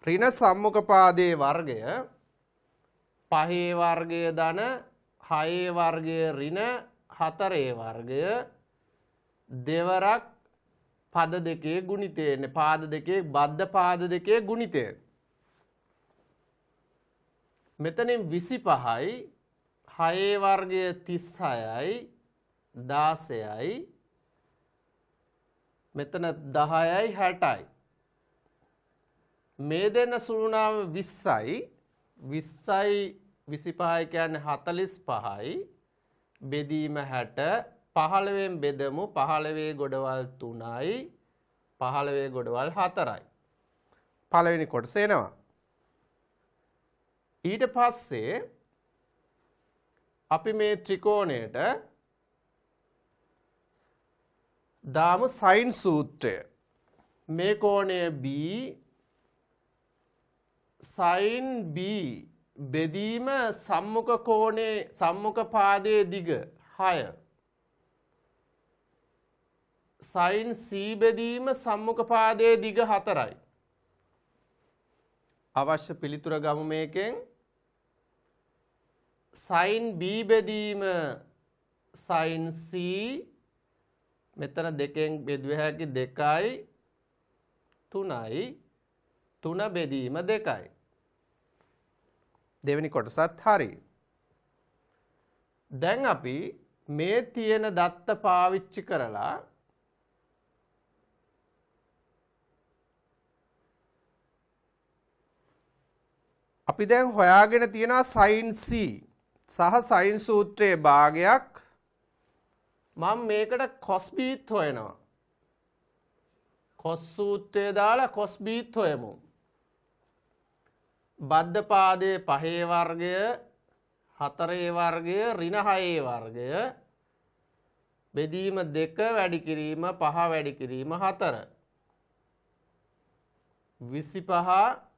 ඍණ සම්මුඛ පාදයේ වර්ගය 5 වර්ගය ධන 6 වර්ගය ඍණ 4 වර්ගය දෙවරක් පද දෙකේ ගුණිතය එන්නේ. පාද දෙකේ බද්ධ පාද දෙකේ ගුණිතය. මෙතනින් 25යි 6 වර්ගය 36යි 16යි මෙතන 10යි 60යි. මේ දෙන්න සුළු නාම 20යි 20යි 25යි කියන්නේ 45යි බෙදීම 60 15න් බෙදමු 15 ගොඩවල් 3යි 15 ගොඩවල් 4යි. පළවෙනි කොටස එනවා. ඊට පස්සේ අපි මේ ත්‍රිකෝණයට දාමු සයින් සූත්‍රය. මේ කෝණය B sin B බෙදීම සම්මුඛ කෝණේ සම්මුඛ පාදයේ දිග 6 sin C බෙදීම සම්මුඛ පාදයේ දිග 4යි. අවශ්‍ය පිළිතුර ගමු මේකෙන්. sin B බෙදීම sin C මෙතන දෙකෙන් බෙදුව හැකි 2යි 3යි 3 බෙදීම 2යි. දෙවෙනි කොටසත් හරි. දැන් අපි මේ තියෙන දත්ත පාවිච්චි කරලා අපි දැන් හොයාගෙන තියෙනවා sin C සහ sin සූත්‍රයේ භාගයක්. මම මේකට cos B හොයනවා. cos සූත්‍රය දාලා cos B හොයමු. බද්ධ පාදයේ 5 වර්ගය 4 වර්ගය ඍණ 6 වර්ගය බෙදීම 2 වැඩි කිරීම 5 වැඩි කිරීම 4 25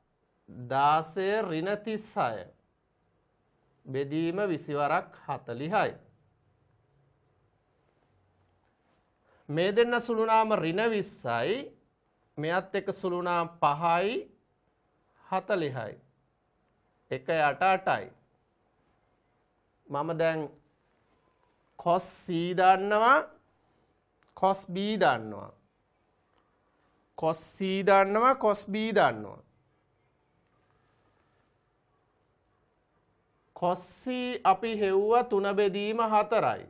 16 ඍණ 36 බෙදීම 20 වරක් 40යි. මේ දෙන්න සුළු නාම ඍණ 20යි මෙයත් එක්ක සුළු නාම 5යි 40යි. 1 8 8යි. මම දැන් cos C දන්නවා cos B දන්නවා. cos C දන්නවා cos B දන්නවා. cos C අපි හෙව්වා 3 බෙදීම 4යි.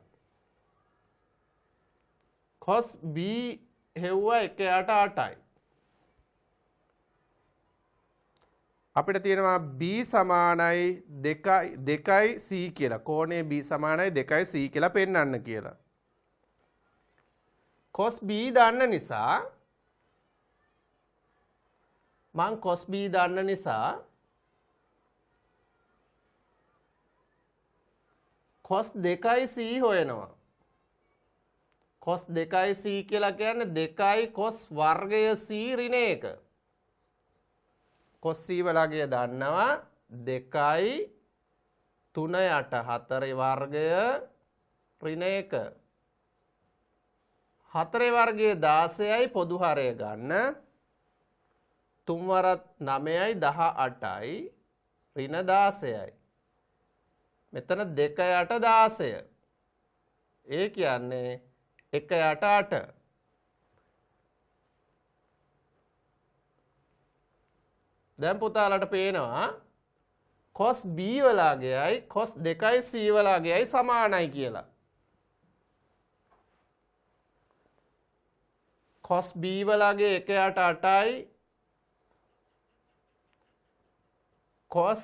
cos B හෙව්වා 1 8 8යි. අපිට තියෙනවා B සමානයි 2යි C කියලා. කෝණේ B සමානයි 2යි C කියලා පෙන්වන්න කියලා. cos B දන්න නිසා මං cos B දන්න නිසා cos 2යි C හොයනවා. cos 2යි C කියලා කියන්නේ 2යි cos වර්ගය C ඍණ 1. cos C වලගය දන්නවා 2යි 3 8 4 වර්ගය ඍණ 1. 4 වර්ගය 16යි පොදු හරය ගන්න. 3 වරත් 9යි 18යි ඍණ 16යි. මෙතන 2 8 16. ඒ කියන්නේ 1 8 8. දැන් පුතාලට පේනවා cos B වලගයයි cos 2යි C වලගයයි සමානයි කියලා. cos B වලගේ 1 8 8යි cos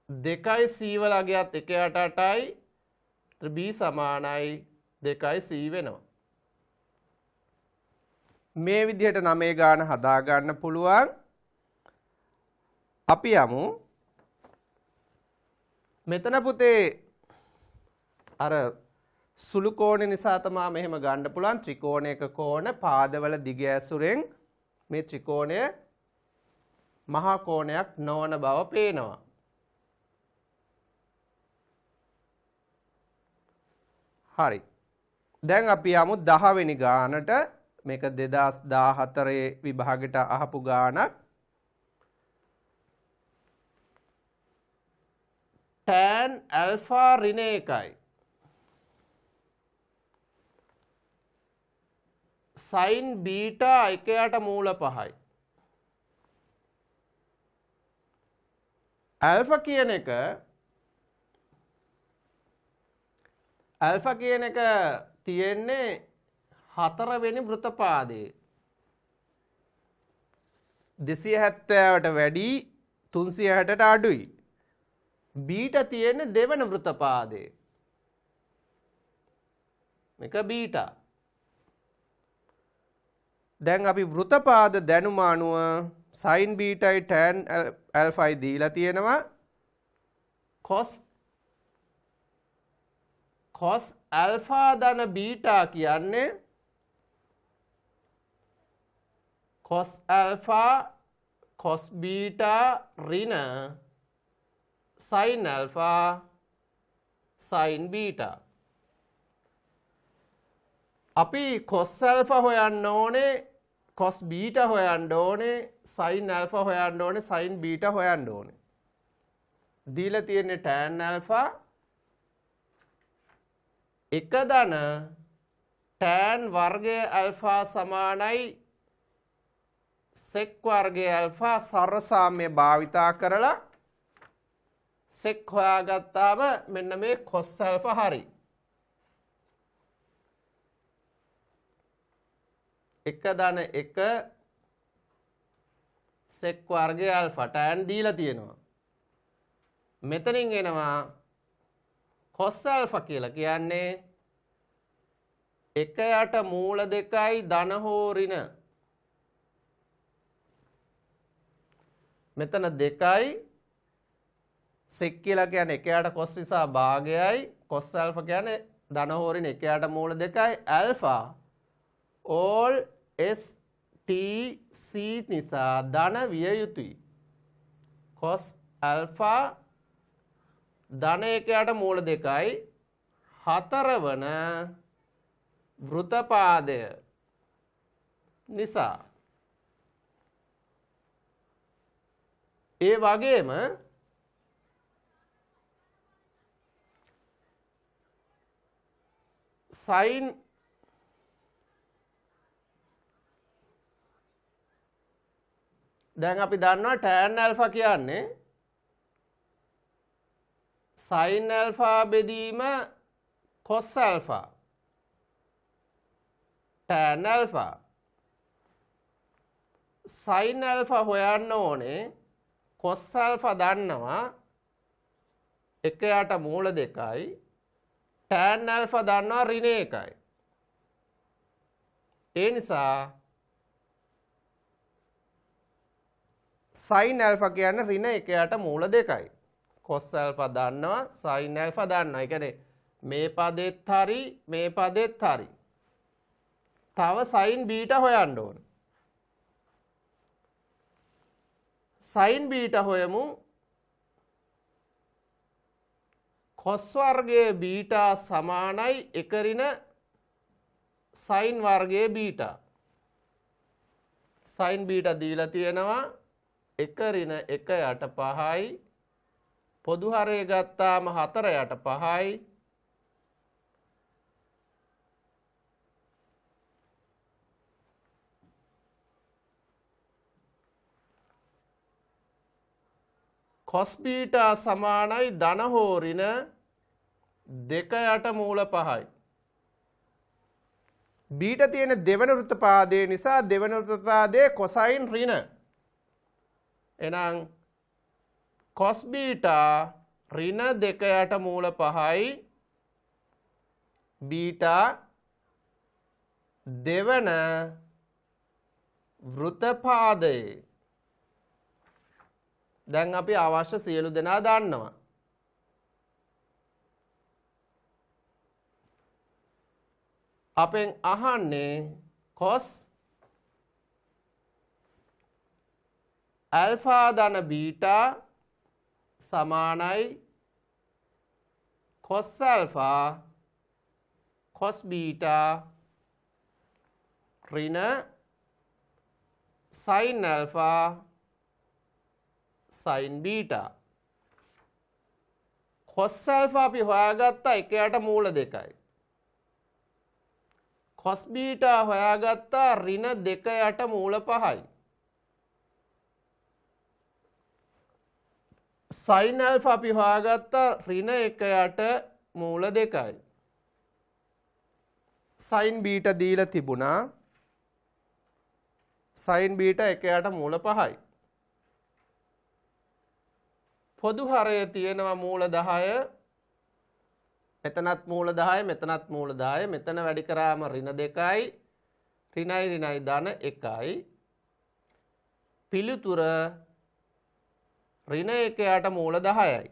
2යි C වලගයත් 1 8 8යි B සමානයි 2යි C වෙනවා. මේ විදිහට 9 ගාන හදා ගන්න පුළුවන්. අපි යමු මෙතන පුතේ අර සුළු කෝණ නිසා තමයි මෙහෙම ගන්න පුළුවන්. ත්‍රිකෝණයක කෝණ පාදවල දිග ඇසුරෙන් මේ ත්‍රිකෝණය මහා කෝණයක් නොවන බව පේනවා. හරි. දැන් අපි යමු 10 වෙනි ගානට. මේක 2014 විභාගෙට අහපු ගානක්. tan alpha ඍණ 1යි sin බීටා 1ට මූල 5යි. alpha කියන එක තියෙන්නේ 4 වෙනි වෘත්තපාදයේ. 270ට වැඩි 360ට අඩුයි. බීටා තියෙන්නේ දෙවන වෘත්තපාදයේ. මේක බීටා. දැන් අපි වෘත්තපාද දැනුම අනුව sin බීටායි tan alphaයි දීලා තියෙනවා. cos alpha ධන බීටා කියන්නේ cos alpha cos beta ඍණ sin alpha sin beta. අපි cos alpha හොයන්න ඕනේ, cos beta හොයන්න ඕනේ, sin alpha හොයන්න ඕනේ, sin beta හොයන්න ඕනේ. දීලා තියෙන්නේ tan alpha එක ධන tan වර්ගය alpha සමානයි sec වර්ගය alpha සරසාම්‍ය භාවිතා කරලා sec හොයාගත්තාම මෙන්න මේ cos alpha හරි. එක ධන එක sec වර්ගය alpha tan දීලා තියෙනවා. මෙතනින් එනවා cos alpha කියලා කියන්නේ 1යට මූල 2යි ධන හෝ ඍණ. මෙතන 2යි sec කියලා කියන්නේ 1යට cos නිසා භාගයයි, cos alpha කියන්නේ ධන හෝ ඍණ 1යට මූල 2යි, alpha all s t c නිසා ධන විය යුතුයි. cos alpha ධන 1යට මූල 2යි 4 වන වෘත්තපාදය නිසා. ඒ වගේම sin දැන් අපි දන්නවා tan alpha කියන්නේ sin alpha බෙදීම cos alpha. tan alpha sin alpha හොයන්න ඕනේ. cos alpha දන්නවා 1යට මූල 2යි, tan alpha දන්නවා ඍණ 1යි. ඒ නිසා sin alpha කියන්නේ ඍණ 1යට මූල 2යි. cos alpha දන්නවා, sin alpha දන්නවා. ඒ කියන්නේ මේ පදෙත් හරි මේ පදෙත් හරි. තව sin beta හොයන්න ඕන. sin beta හොයමු. cos වර්ගයේ beta සමානයි 1 ඍණ sin වර්ගයේ beta. sin beta දීලා තියෙනවා 1 ඍණ 1 යට 5යි. පොදු හරය ගත්තාම 4 යට 5යි. cos beta සමානයි ධන හෝ ඍණ 2 යට මූල 5යි. බීටා තියෙන දෙවන වෘත්තපාදයේ නිසා දෙවන වෘත්තපාදයේ cosine ඍණ. එහෙනම් cos beta ඍණ 2 යට මූල 5යි. බීටා දෙවන වෘත්තපාදයේ. දැන් අපි අවශ්‍ය සියලු දෙනා දන්නවා. අපෙන් අහන්නේ cos alpha ධන beta සමානයි cos alpha cos beta ඍණ sin alpha sin beta. cos alpha අපි හොයාගත්තා 1යට මූල 2යි. cos බීටා හොයාගත්තා ඍණ 2 යට මූල 5යි. sin alpha අපි හොයාගත්තා ඍණ 1 යට මූල 2යි. sin බීටා දීලා තිබුණා. sin බීටා 1 යට මූල 5යි. පොදු හරය තියෙනවා මූල 10. මෙතනත් මූල 10 මෙතනත් මූල 10 මෙතන වැඩි කරාම ඍණ 2යි ඍණයි ඍණයි ධන 1යි පිළිතුර ඍණ 1 යට මූල 10යි.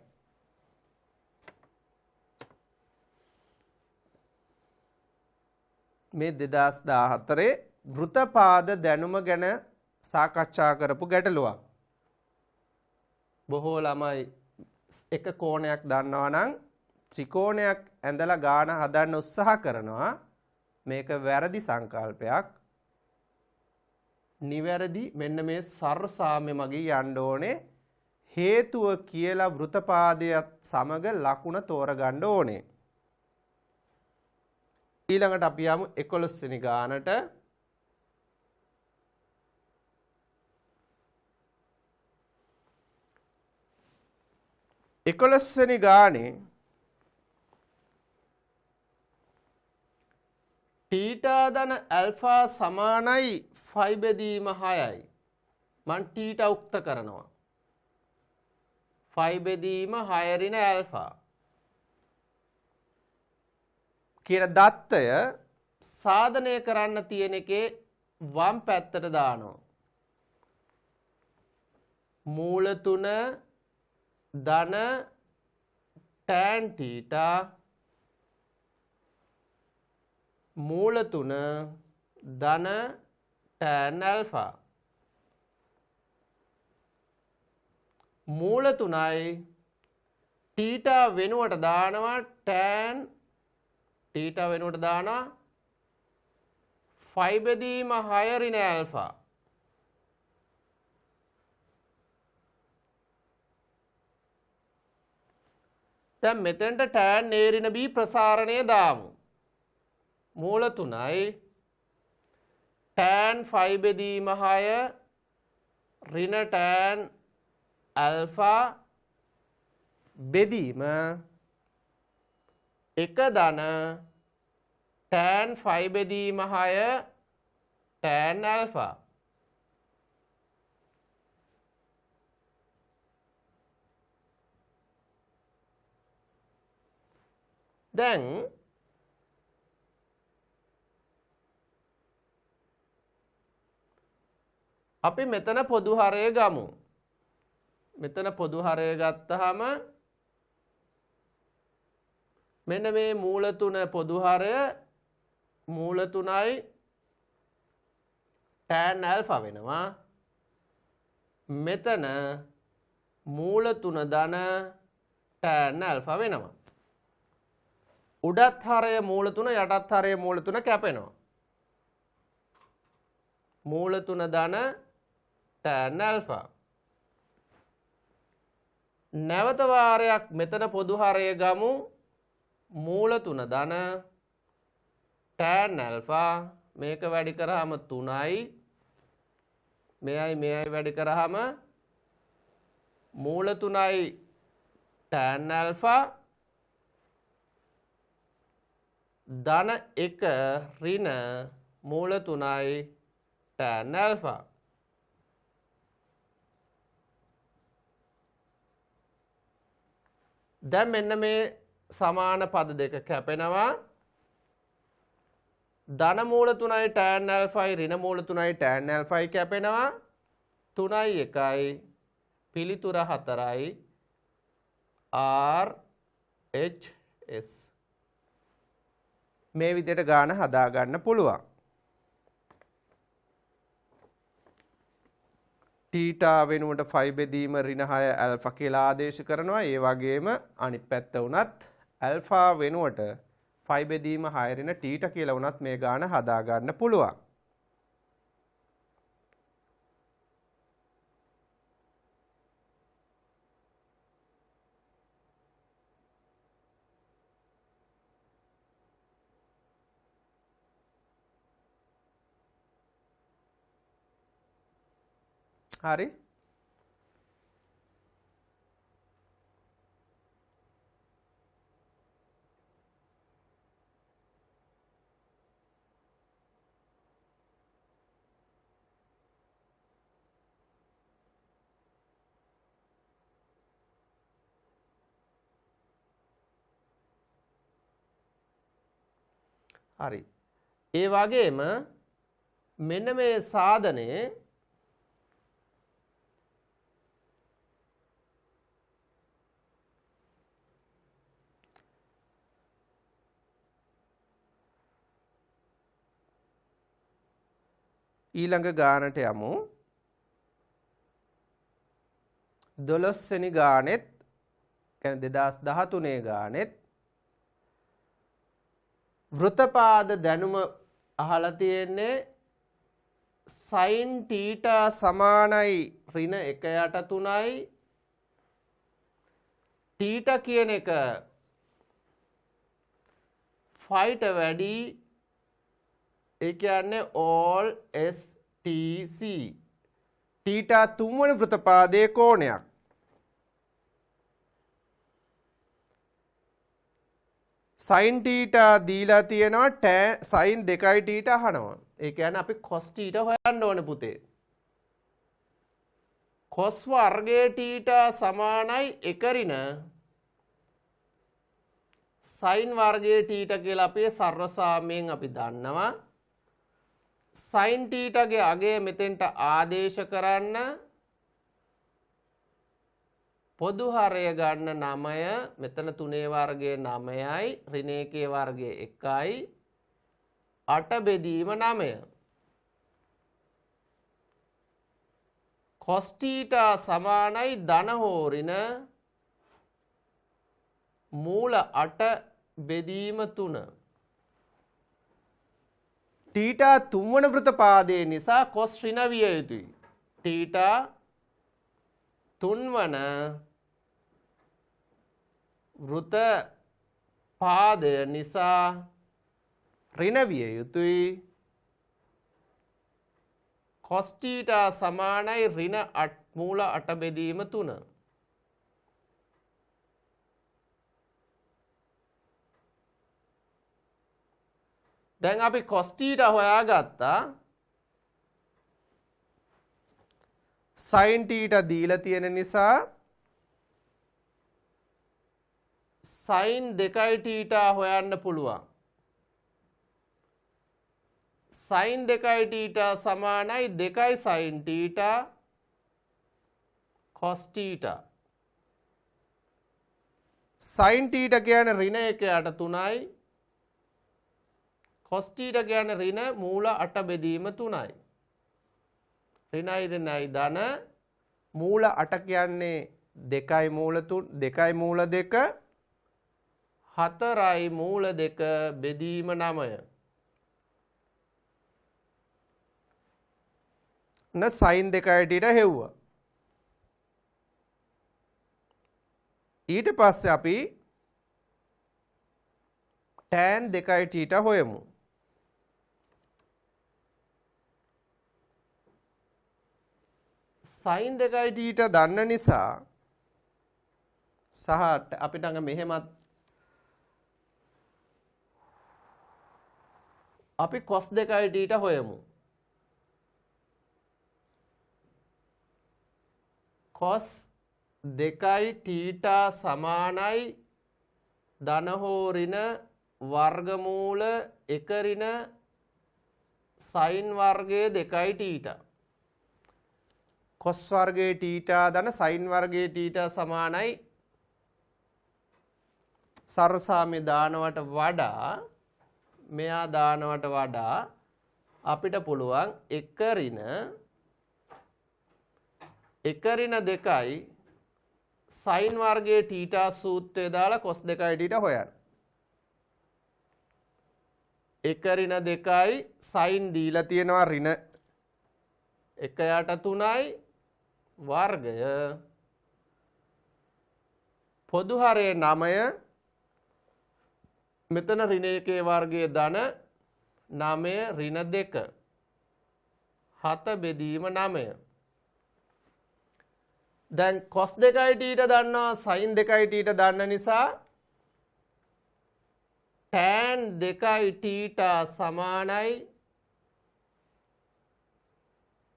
මේ 2014 වෘතපාද දැනුම ගැන සාකච්ඡා කරපු ගැටලුවක්. බොහෝ ළමයි එක කෝණයක් දන්නවා නම් ත්‍රිකෝණයක් ඇඳලා ගාන හදන්න උත්සාහ කරනවා. මේක වැරදි සංකල්පයක්. නිවැරදි මෙන්න මේ සර්වසාම්‍ය මගින් යන්න ඕනේ. හේතුව කියලා වෘතපාදයට සමග ලකුණ තෝරගන්න ඕනේ. ඊළඟට අපි යමු 11 වෙනි ගානට. එකොළොස්වෙනි ගානේ තීටා ධන ඇල්ෆා සමානයි ෆයි බෙදීම 6යි. මං තීටා උක්ත කරනවා. ෆයි බෙදීම 6 ඍණ ඇල්ෆා කියන දත්තය සාධනය කරන්න තියෙන එකේ වම් පැත්තට දානවා. මූල 3 ධන tan theta මූල 3 ධන tan alpha මූල 3යි theta වෙනුවට දානවා tan theta වෙනුවට දානවා phi බෙදීම 6 ඍණ alpha දැන් මෙතෙන්ට tan a ඍණ b ප්‍රසාරණය දාමු. මූල 3යි tan phi බෙදීම 6 ඍණ tan alpha බෙදීම 1 ධන tan phi බෙදීම 6 tan alpha දැන් අපි මෙතන පොදු හරය ගමු. මෙතන පොදු හරය ගත්තාම මෙන්න මේ මූල 3 පොදු හරය මූල 3යි tan alpha වෙනවා. මෙතන මූල 3 ධන tan alpha වෙනවා. උඩත් හරය මූල 3 යටත් හරය මූල 3 කැපෙනවා. මූල 3 ධන tan alpha. නැවත වාරයක් මෙතන පොදු හරය ගමු. මූල 3 ධන tan alpha මේක වැඩි කරාම 3යි. මෙයයි වැඩි කරාම මූල 3යි tan alpha ධන 1 ඍණ මූල 3යි tan alpha. දැන් මෙන්න මේ සමාන පද දෙක කැපෙනවා. ධන මූල 3යි tan alphaයි ඍණ මූල 3යි tan alphaයි කැපෙනවා. 3යි 1යි පිළිතුර 4යි R H S. මේ විදිහට ගාන හදා ගන්න පුළුවන්. තීටා වෙනුවට ෆයි බෙදීම ඍණ 6 ඇල්ෆා කියලා ආදේශ කරනවා. ඒ වගේම අනිත් පැත්ත වුණත් ඇල්ෆා වෙනුවට ෆයි බෙදීම 6 ඍණ තීටා කියලා වුණත් මේ ගාන හදා ගන්න පුළුවන්. හරි. හරි. ඒ වගේම මෙන්න මේ සාධනයේ ඊළඟ ගානට යමු. 12 වෙනි ගානෙත් කියන්නේ 2013 ගානෙත් වෘතපාද දැනුම අහලා තියෙන්නේ sin θ සමානයි ඍණ 1/3යි θ කියන එක ෆයිට වැඩි ඒ කියන්නේ all STC θ තුන්වන වෘතපාදයේ කෝණයක්. sin θ දීලා තියෙනවා sin 2 θ අහනවා. ඒ කියන්නේ අපි cos θ හොයන්න ඕනේ පුතේ. cos වර්ගයේ θ සමානයි 1 ඍණ sin වර්ගයේ θ කියලා අපි සර්වසාමයෙන් අපි දන්නවා. sin θ ගේ අගය මෙතෙන්ට ආදේශ කරන්න පොදු හරය ගන්න 9 මෙතන 3 වර්ගයේ 9යි ඍණ 1 වර්ගයේ 1යි 8 බෙදීම 9 cos θ සමානයි ධන හෝ ඍණ මූල 8 බෙදීම 3 θ තුන්වන වෘතපාදයේ නිසා cos ඍණ විය යුතුයි. θ තුන්වන වෘත පාදය නිසා ඍණ විය යුතුයි. cos θ සමානයි ඍණ මූල 8 බෙදීම 3 දැන් අපි cos θ හොයාගත්තා. sin θ දීලා තියෙන නිසා sin 2 θ හොයන්න පුළුවන්. sin 2 θ සමානයි 2 sin θ cos θ. sin θ කියන්නේ ඍණ 1/3 3යි. cos θ කියන්නේ ඍණ මූල 8 බෙදීම 3යි. ඍණයි ඍණයි ධන මූල 8 කියන්නේ 2යි මූල 3 2යි මූල 2 4යි මූල 2 බෙදීම 9 න sin 2 ට හෙව්වා. ඊට පස්සේ අපි tan 2 θ හොයමු. sin 2 θ දන්න නිසා සහ අපිට අඟ මෙහෙමත් අපි cos 2 θ හොයමු. cos 2 θ සමානයි ධන හෝ ඍණ වර්ගමූල 1 ඍණ sin වර්ගයේ 2 θ cos වර්ගයේ θ ධන sin වර්ගයේ θ සමානයි සර්වසාම්‍ය දානවට වඩා මෙයා දානවට වඩා අපිට පුළුවන් 1 ඍණ 2යි sin වර්ගයේ θ සූත්‍රය දාලා cos 2 θ හොයන්න. 1 ඍණ 2යි sin දීලා තියෙනවා ඍණ 1/3යි වර්ගය පොදු හරය 9 මෙතන ඍණ 1 වර්ගයේ ධන 9 ඍණ 2 7 බෙදීම 9 දැන් cos 2t දන්නවා sin 2t දන්න නිසා tan 2t සමානයි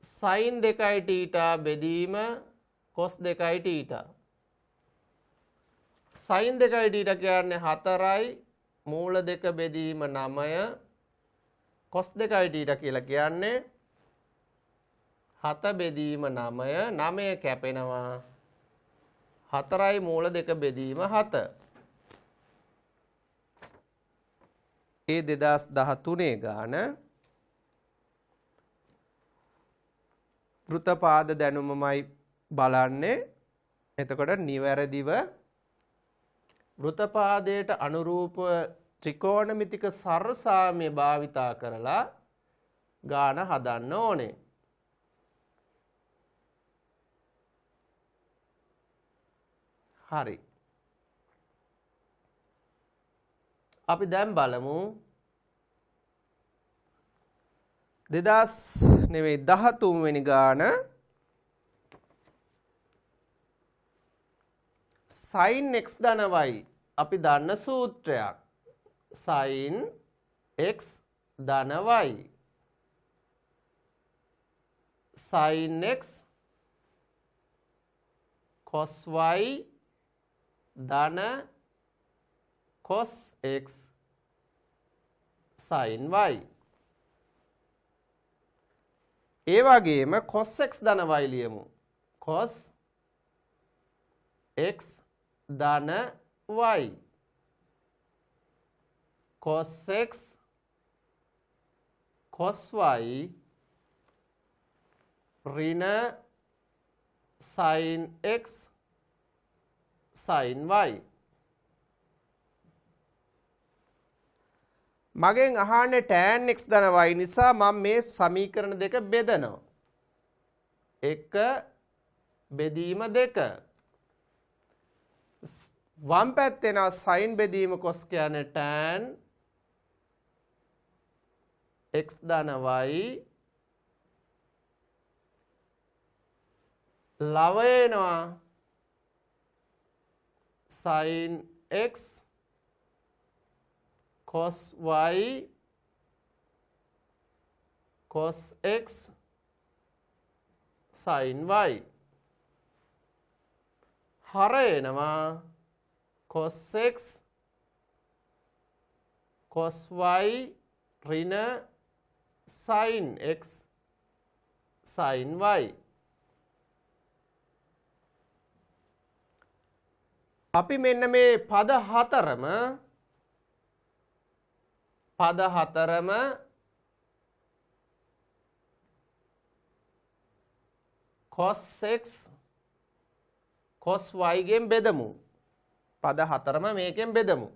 sin 2t බෙදීම cos 2t. sin 2t කියන්නේ 4යි මූල 2 බෙදීම 9 cos 2t කියලා කියන්නේ 7 බෙදීම 9 9 කැපෙනවා 4යි මූල 2 බෙදීම 7. ඒ 2013 ගාන වෘතපාද දැනුමමයි බලන්නේ. එතකොට නිවැරදිව වෘතපාදයට අනුරූප ත්‍රිකෝණමිතික සර්වසාම්‍ය භාවිතා කරලා ගාන හදන්න ඕනේ. හරි. අපි දැන් බලමු 13 වෙනි ගාන sin x ධන y අපි දන්න සූත්‍රයක්. sin x ධන y sin x cos y ධන cos x sin y. ඒ වගේම cos x ධන y ලියමු. cos x ධන y cos x cos y ඍණ sin x sin y. මගෙන් අහන්නේ tan x ධන y නිසා මම මේ සමීකරණ දෙක බෙදනවා. 1 බෙදීම 2. වම් පැත්තේ නා sin බෙදීම cos කියන්නේ tan x ධන y ලව වෙනවා sin x cos y cos x sin y. හර එනවා cos x cos y ඍණ sin x sin y. අපි මෙන්න මේ පද හතරම cos x cos y ගෙන් බෙදමු. පද හතරම මේකෙන් බෙදමු.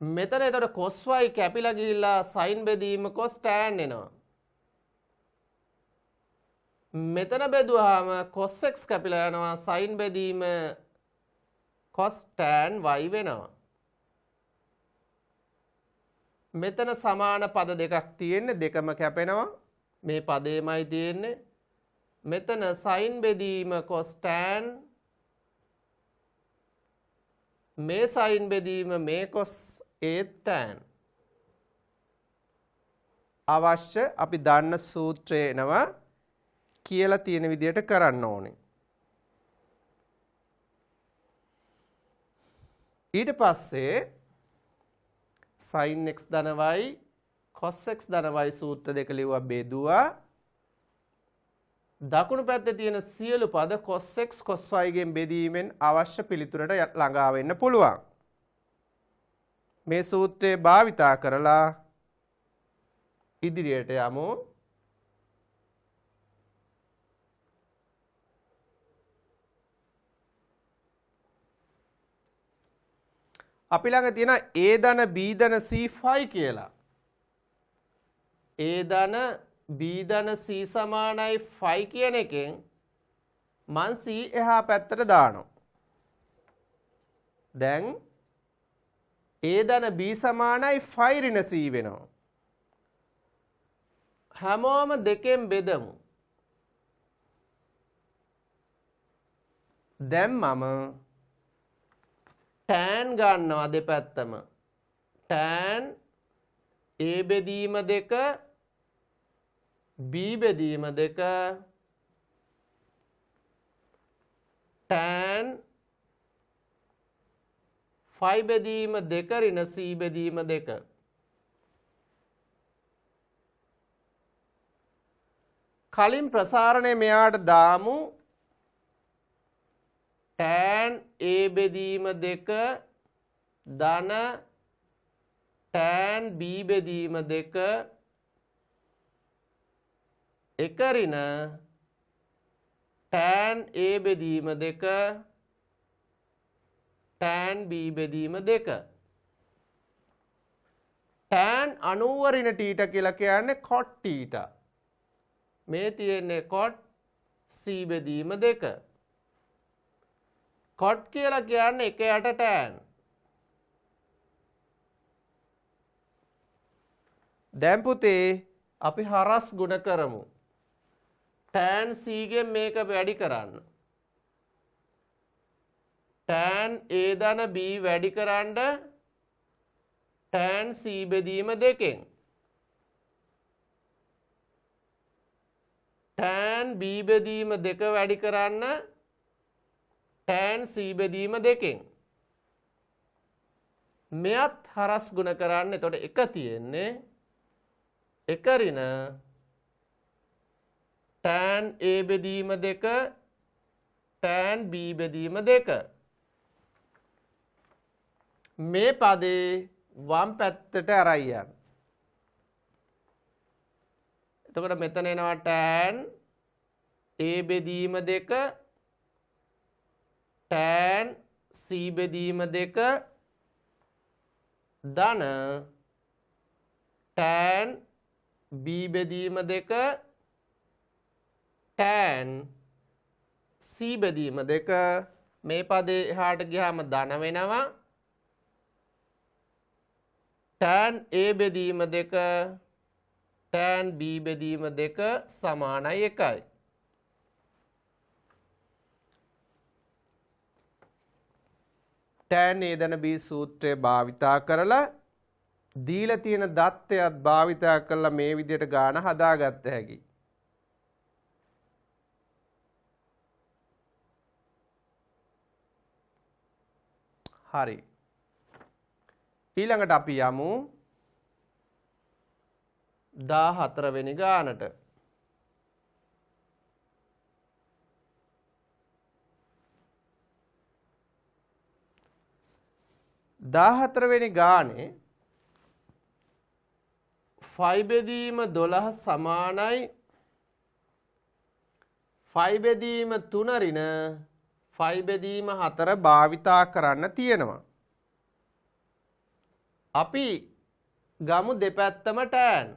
මෙතන එතකොට cos y කැපිලා ගිහිල්ලා sin බෙදීම cos tan එනවා. මෙතන බෙදුවාම cos x කැපිලා යනවා sin බෙදීම cos tan y වෙනවා. මෙතන සමාන පද දෙකක් තියෙන්නේ දෙකම කැපෙනවා. මේ පදේමයි තියෙන්නේ. මෙතන sin බෙදීම cos tan මේ sin බෙදීම මේ cos tan. අවශ්‍ය අපි දන්න සූත්‍රය එනවා කියලා තියෙන විදිහට කරන්න ඕනේ. ඊට පස්සේ sin x ධන y cos x ධන y සූත්‍ර දෙක ලිව්වා බෙදුවා. දකුණු පැත්තේ තියෙන සියලු පද cos x cos y ගෙන් බෙදීමෙන් අවශ්‍ය පිළිතුරට ළඟා වෙන්න පුළුවන්. මේ සූත්‍රය භාවිතා කරලා ඉදිරියට යමු. අපි ළඟ තියෙන a ධන b ධන c phi කියලා. a ධන b ධන c සමානයි phi කියන එකෙන් මං c එහා පැත්තට දානවා. දැන් a ධන b සමානයි phi ඍණ c වෙනවා. හැමෝම දෙකෙන් බෙදමු. දැන් මම tan ගන්නවා දෙපැත්තම. tan a බෙදීම 2 b බෙදීම 2 tan phi බෙදීම 2 ඍණ c බෙදීම 2. කලින් ප්‍රසාරණය මෙයාට දාමු tan a බෙදීම 2 ධන tan b බෙදීම 2 එක ඍණ tan a බෙදීම 2 tan b බෙදීම 2. tan 90 ඍණ θ කියලා කියන්නේ cot θ. මේ තියෙන්නේ cot c බෙදීම 2. cot කියලා කියන්නේ 1 යට tan. දැන් පුතේ අපි හරස් ගුණ කරමු. tan c ගෙන් මේක වැඩි කරන්න. tan a ධන b වැඩි කරන්න tan c බෙදීම 2න්. tan b බෙදීම 2 වැඩි කරන්න tan c බෙදීම 2න්. මෙයත් හරස් ගුණ කරන්න. එතකොට එක තියෙන්නේ එක ඍණ tan a බෙදීම 2 tan b බෙදීම 2. මේ පදේ වම් පැත්තට අරයි යන්න. එතකොට මෙතන එනවා tan a බෙදීම 2 tan c බෙදීම 2 ධන tan b බෙදීම 2 tan c බෙදීම 2. මේ පදේ එහාට ගියාම ධන වෙනවා tan a බෙදීම 2 tan b බෙදීම 2 සමානයි 1යි. tan a ධන b සූත්‍රය භාවිතා කරලා දීලා තියෙන දත්තයත් භාවිතා කරලා මේ විදිහට ගාන හදාගත්ත හැකි. හරි. ඊළඟට අපි යමු 14 වෙනි ගානට. වෙනි ගානේ phi බෙදීම 12 සමානයි phi බෙදීම 3 ඍණ phi බෙදීම 4 භාවිතා කරන්න තියෙනවා. අපි ගමු දෙපැත්තම tan.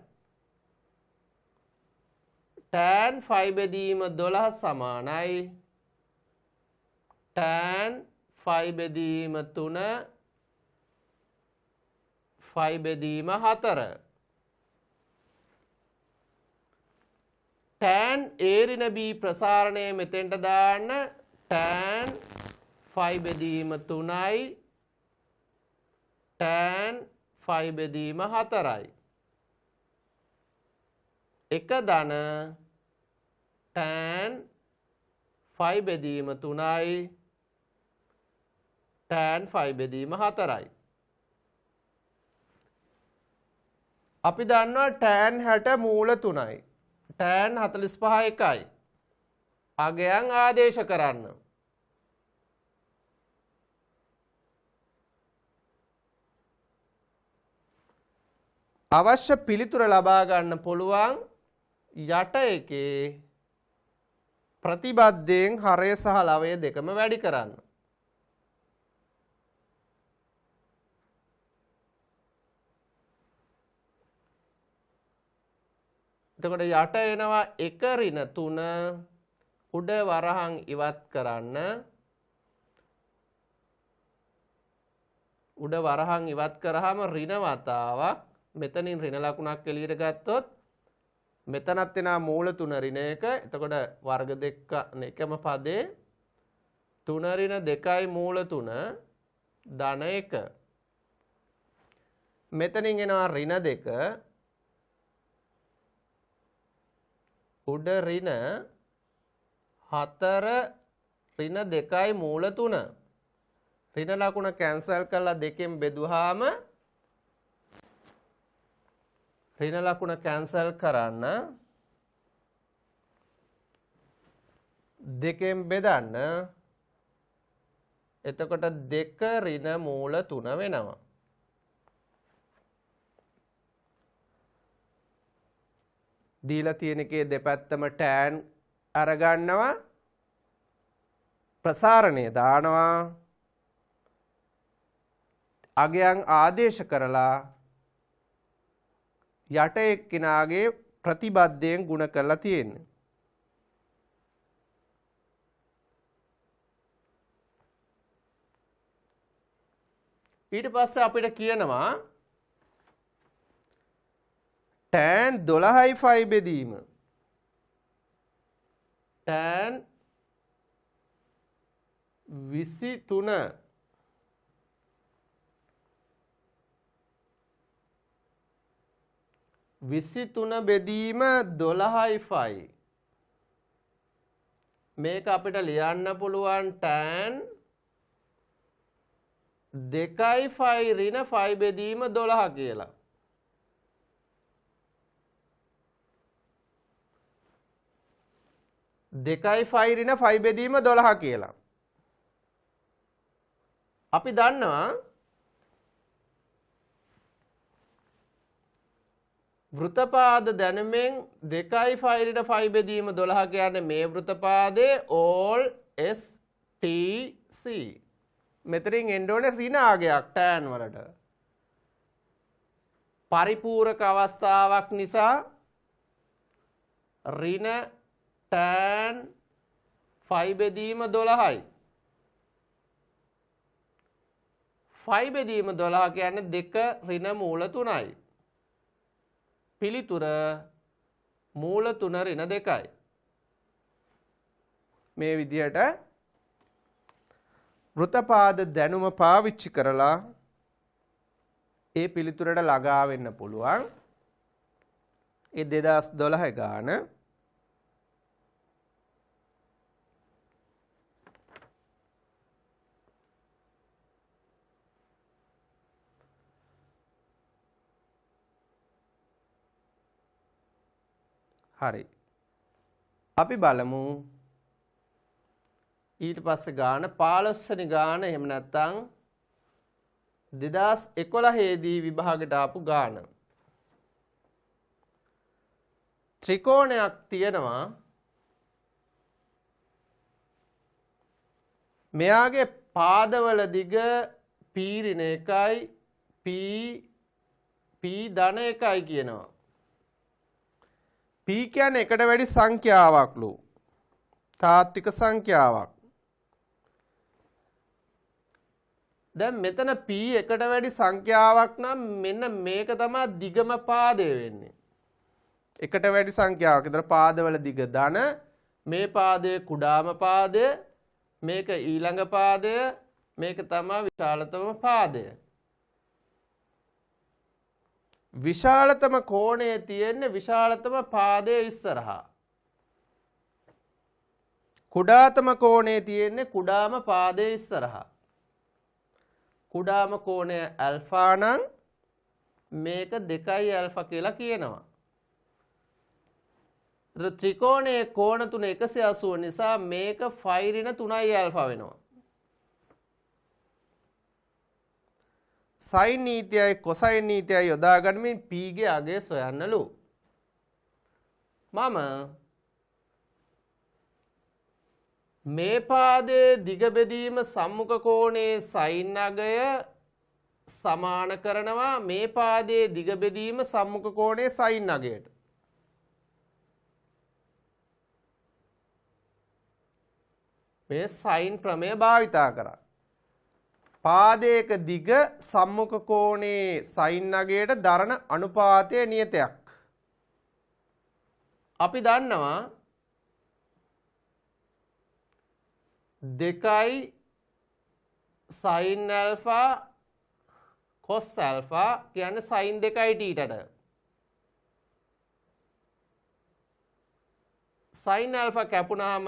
tan phi බෙදීම 12 සමානයි tan phi බෙදීම 3 phi බෙදීම 4. tan a ඍණ b ප්‍රසාරණය මෙතෙන්ට දාන්න tan phi බෙදීම 3යි tan phi බෙදීම 4යි. එක ධන tan phi බෙදීම 3යි tan phi බෙදීම 4යි. අපි දන්නවා tan 60 මූල 3යි. tan 45 1යි. අගයන් ආදේශ කරන්න. අවශ්‍ය පිළිතුර ලබා ගන්න පුළුවන් යට එකේ ප්‍රතිබද්ධයෙන් හරය සහ ලවය දෙකම වැඩි කරන්න. එතකොට යට එනවා 1 ඍණ 3 උඩ වරහන් ඉවත් කරන්න. උඩ වරහන් ඉවත් කරාම ඍණ වතාවක් මෙතනින් ඍණ ලකුණක් එළියට ගත්තොත් මෙතනත් එනවා මූල 3 ඍණ 1. එතකොට වර්ග දෙක එකම පදේ 3 ඍණ 2යි මූල 3 ධන 1. මෙතනින් එනවා ඍණ 2 උඩ ඍණ 4 ඍණ 2යි මූල 3. ඍණ ලකුණ කැන්සල් කරලා 2කින් බෙදුවාම ඍණ ලකුණ කැන්සල් කරන්න 2කින් බෙදන්න එතකොට 2 ඍණ මූල 3 වෙනවා. දීලා තියෙන එකේ දෙපැත්තම tan අරගන්නවා ප්‍රසාරණය දානවා අගයන් ආදේශ කරලා යට එක්කිනාගේ ප්‍රතිබද්ධයෙන් ගුණ කරලා තියෙන්නේ. ඊට පස්සේ අපිට කියනවා tan 12යි phi බෙදීම tan 23 බෙදීම 12යි phi මේක අපිට ලියන්න පුළුවන් tan 2යි phi ඍණ phi බෙදීම 12 කියලා. දෙකයි phi ඍණ phi බෙදීම 12 කියලා. අපි දන්නවා වෘතපාද දැනුමෙන් 2යි phi ඍණ phi බෙදීම 12 කියන්නේ මේ වෘතපාදයේ all S T C. මෙතනින් එන්න ඕනේ ඍණ ආගයක් tan වලට. පරිපූරක අවස්ථාවක් නිසා ඍණ tan phi බෙදීම 12යි. phi බෙදීම 12 කියන්නේ 2 ඍණ මූල 3යි. පිළිතුර මූල 3 ඍණ 2යි. මේ විදිහට වෘතපාද දැනුම පාවිච්චි කරලා ඒ පිළිතුරට ළඟා වෙන්න පුළුවන්. ඒ 2012 ගාන හරි. අපි බලමු ඊට පස්සේ ගාන 15 වෙනි ගාන එහෙම නැත්නම් 2011 දී විභාගයට ආපු ගාන. ත්‍රිකෝණයක් තියෙනවා. මෙයාගේ පාදවල දිග p ඍණ 1යි p ධන 1යි කියනවා. p කියන්නේ එකට වැඩි සංඛ්‍යාවක්ලු. තාත්වික සංඛ්‍යාවක්. දැන් මෙතන p එකට වැඩි සංඛ්‍යාවක් නම් මෙන්න මේක තමයි දිගම පාදය වෙන්නේ. එකට වැඩි සංඛ්‍යාවක්. ඒතර පාදවල දිග ධන මේ පාදයේ කුඩාම පාදය මේක ඊළඟ පාදය මේක තමයි විශාලතම පාදය. විශාලතම කෝණය තියෙන්නේ විශාලතම පාදයේ ඉස්සරහා. කුඩාතම කෝණය තියෙන්නේ කුඩාම පාදයේ ඉස්සරහා. කුඩාම කෝණය ඇල්ෆා නම් මේක 2යි ඇල්ෆා කියලා කියනවා. ත්‍රිකෝණයේ කෝණ තුන 180 නිසා මේක phi ඍණ 3යි ඇල්ෆා වෙනවා. sin නීතියයි cosine නීතියයි යොදා ගනිමින් p ගේ අගය සොයන්නලු. මම මේ පාදයේ දිග බෙදීම සම්මුඛ කෝණයේ sin අගය සමාන කරනවා මේ පාදයේ දිග බෙදීම සම්මුඛ කෝණයේ sin අගයට. මේ sin ප්‍රමේය භාවිතා කරා. පාදයක දිග සම්මුඛ කෝණයේ sin අගයට දරන අනුපාතය නියතයක්. අපි දන්නවා දෙකයි sin alpha cos alpha කියන්නේ sin 2යි θට. sin alpha කැපුණාම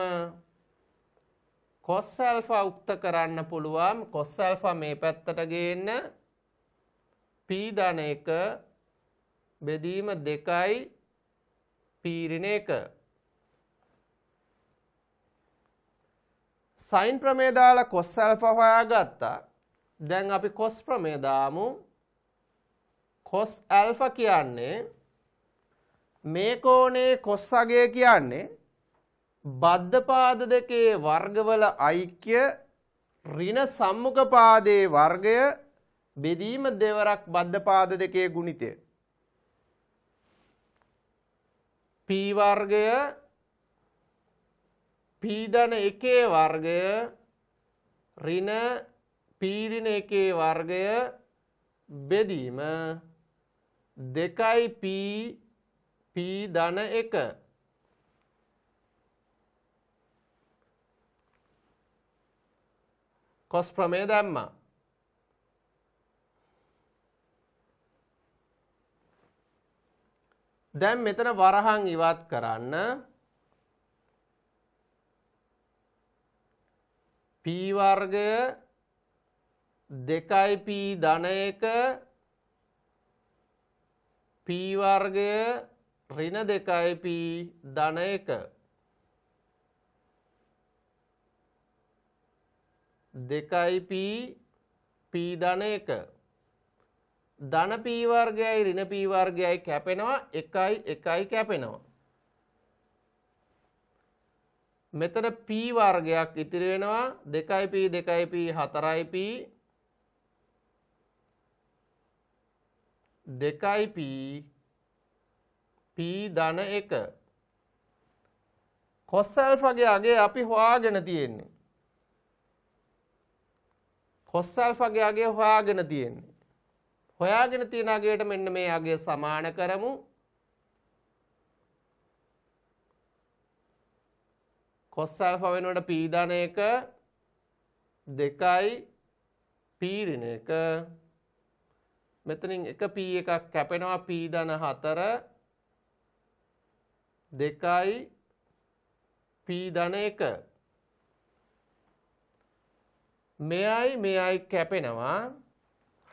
cos alpha උක්ත කරන්න පුළුවන්. cos alpha මේ පැත්තට ගේන්න p ධන 1 බෙදීම 2යි p ඍණ 1. sin ප්‍රමේය දාලා cos alpha හොයාගත්තා. දැන් අපි cos ප්‍රමේය දාමු. cos alpha කියන්නේ මේ කෝණේ cos අගය කියන්නේ බද්ධ පාද දෙකේ වර්ගවල ඓක්‍ය ඍණ සම්මුඛ පාදයේ වර්ගය බෙදීම දෙවරක් බද්ධ පාද දෙකේ ගුණිතය. p වර්ගය p ධන 1 වර්ගය ඍණ p ඍණ 1 වර්ගය බෙදීම 2යි p ධන 1. cos ප්‍රමේය දැම්මා. දැන් මෙතන වරහන් ඉවත් කරන්න. p වර්ගය 2යි p ධන 1 p වර්ගය ඍණ 2යි p ධන 1 2යි p ධන 1 ධන p වර්ගයයි ඍණ p වර්ගයයි කැපෙනවා 1යි 1යි කැපෙනවා. මෙතන p වර්ගයක් ඉතිරි වෙනවා 2යි p 2යි p 4යි p 2යි p ධන 1. cos alpha ගේ අගය අපි හොයාගෙන තියෙන්නේ. cos alpha ගේ අගය හොයාගෙන තියෙන්නේ. හොයාගෙන තියෙන අගයට මෙන්න මේ අගය සමාන කරමු. cos alpha වෙනකොට p ධන 1 2යි p ඍණ 1 මෙතනින් එක p එකක් කැපෙනවා p ධන 4 2යි p ධන 1 මෙයයි කැපෙනවා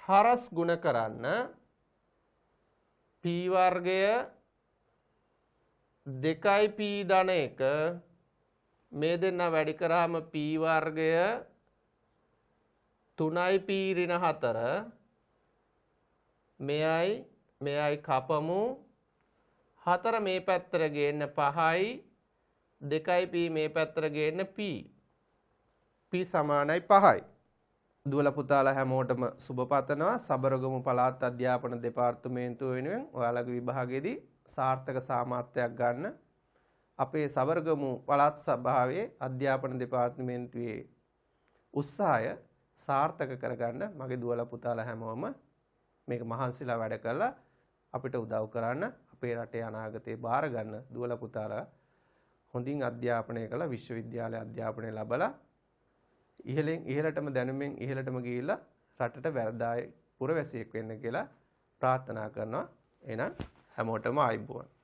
හරස් ගුණ කරන්න p වර්ගය 2යි p ධන 1 මේ දෙන්න වැඩි කරාම p වර්ගය 3යි p ඍණ 4 මෙයයි කපමු 4 මේ පැත්තට ගේන්න 5යි 2යි p මේ පැත්තට ගේන්න p සමානයි 5යි. දුවල පුතාලා හැමෝටම සුබ පතනවා. සබරගමු පළාත් අධ්‍යාපන දෙපාර්තමේන්තුව වෙනුවෙන් ඔයාලගේ විභාගයේදී සාර්ථක සාමාර්ථයක් ගන්න අපේ සබරගමු පළාත් සභාවේ අධ්‍යාපන දෙපාර්තමේන්තුවේ උත්සාහය සාර්ථක කරගන්න මගේ දුවල පුතාලා හැමෝම මේක මහන්සිලා වැඩ කළා අපිට උදව් කරන්න අපේ රටේ අනාගතේ බාර ගන්න දුවල පුතාලා හොඳින් අධ්‍යාපනය කළා විශ්වවිද්‍යාලයේ අධ්‍යාපනය ලැබලා ඉහළින් ඉහළටම දැනුමින් ඉහළටම ගිහිල්ලා රටට වැරදායි පුරවැසියෙක් වෙන්න කියලා ප්‍රාර්ථනා කරනවා. එහෙනම් හැමෝටම ආයුබෝවන්.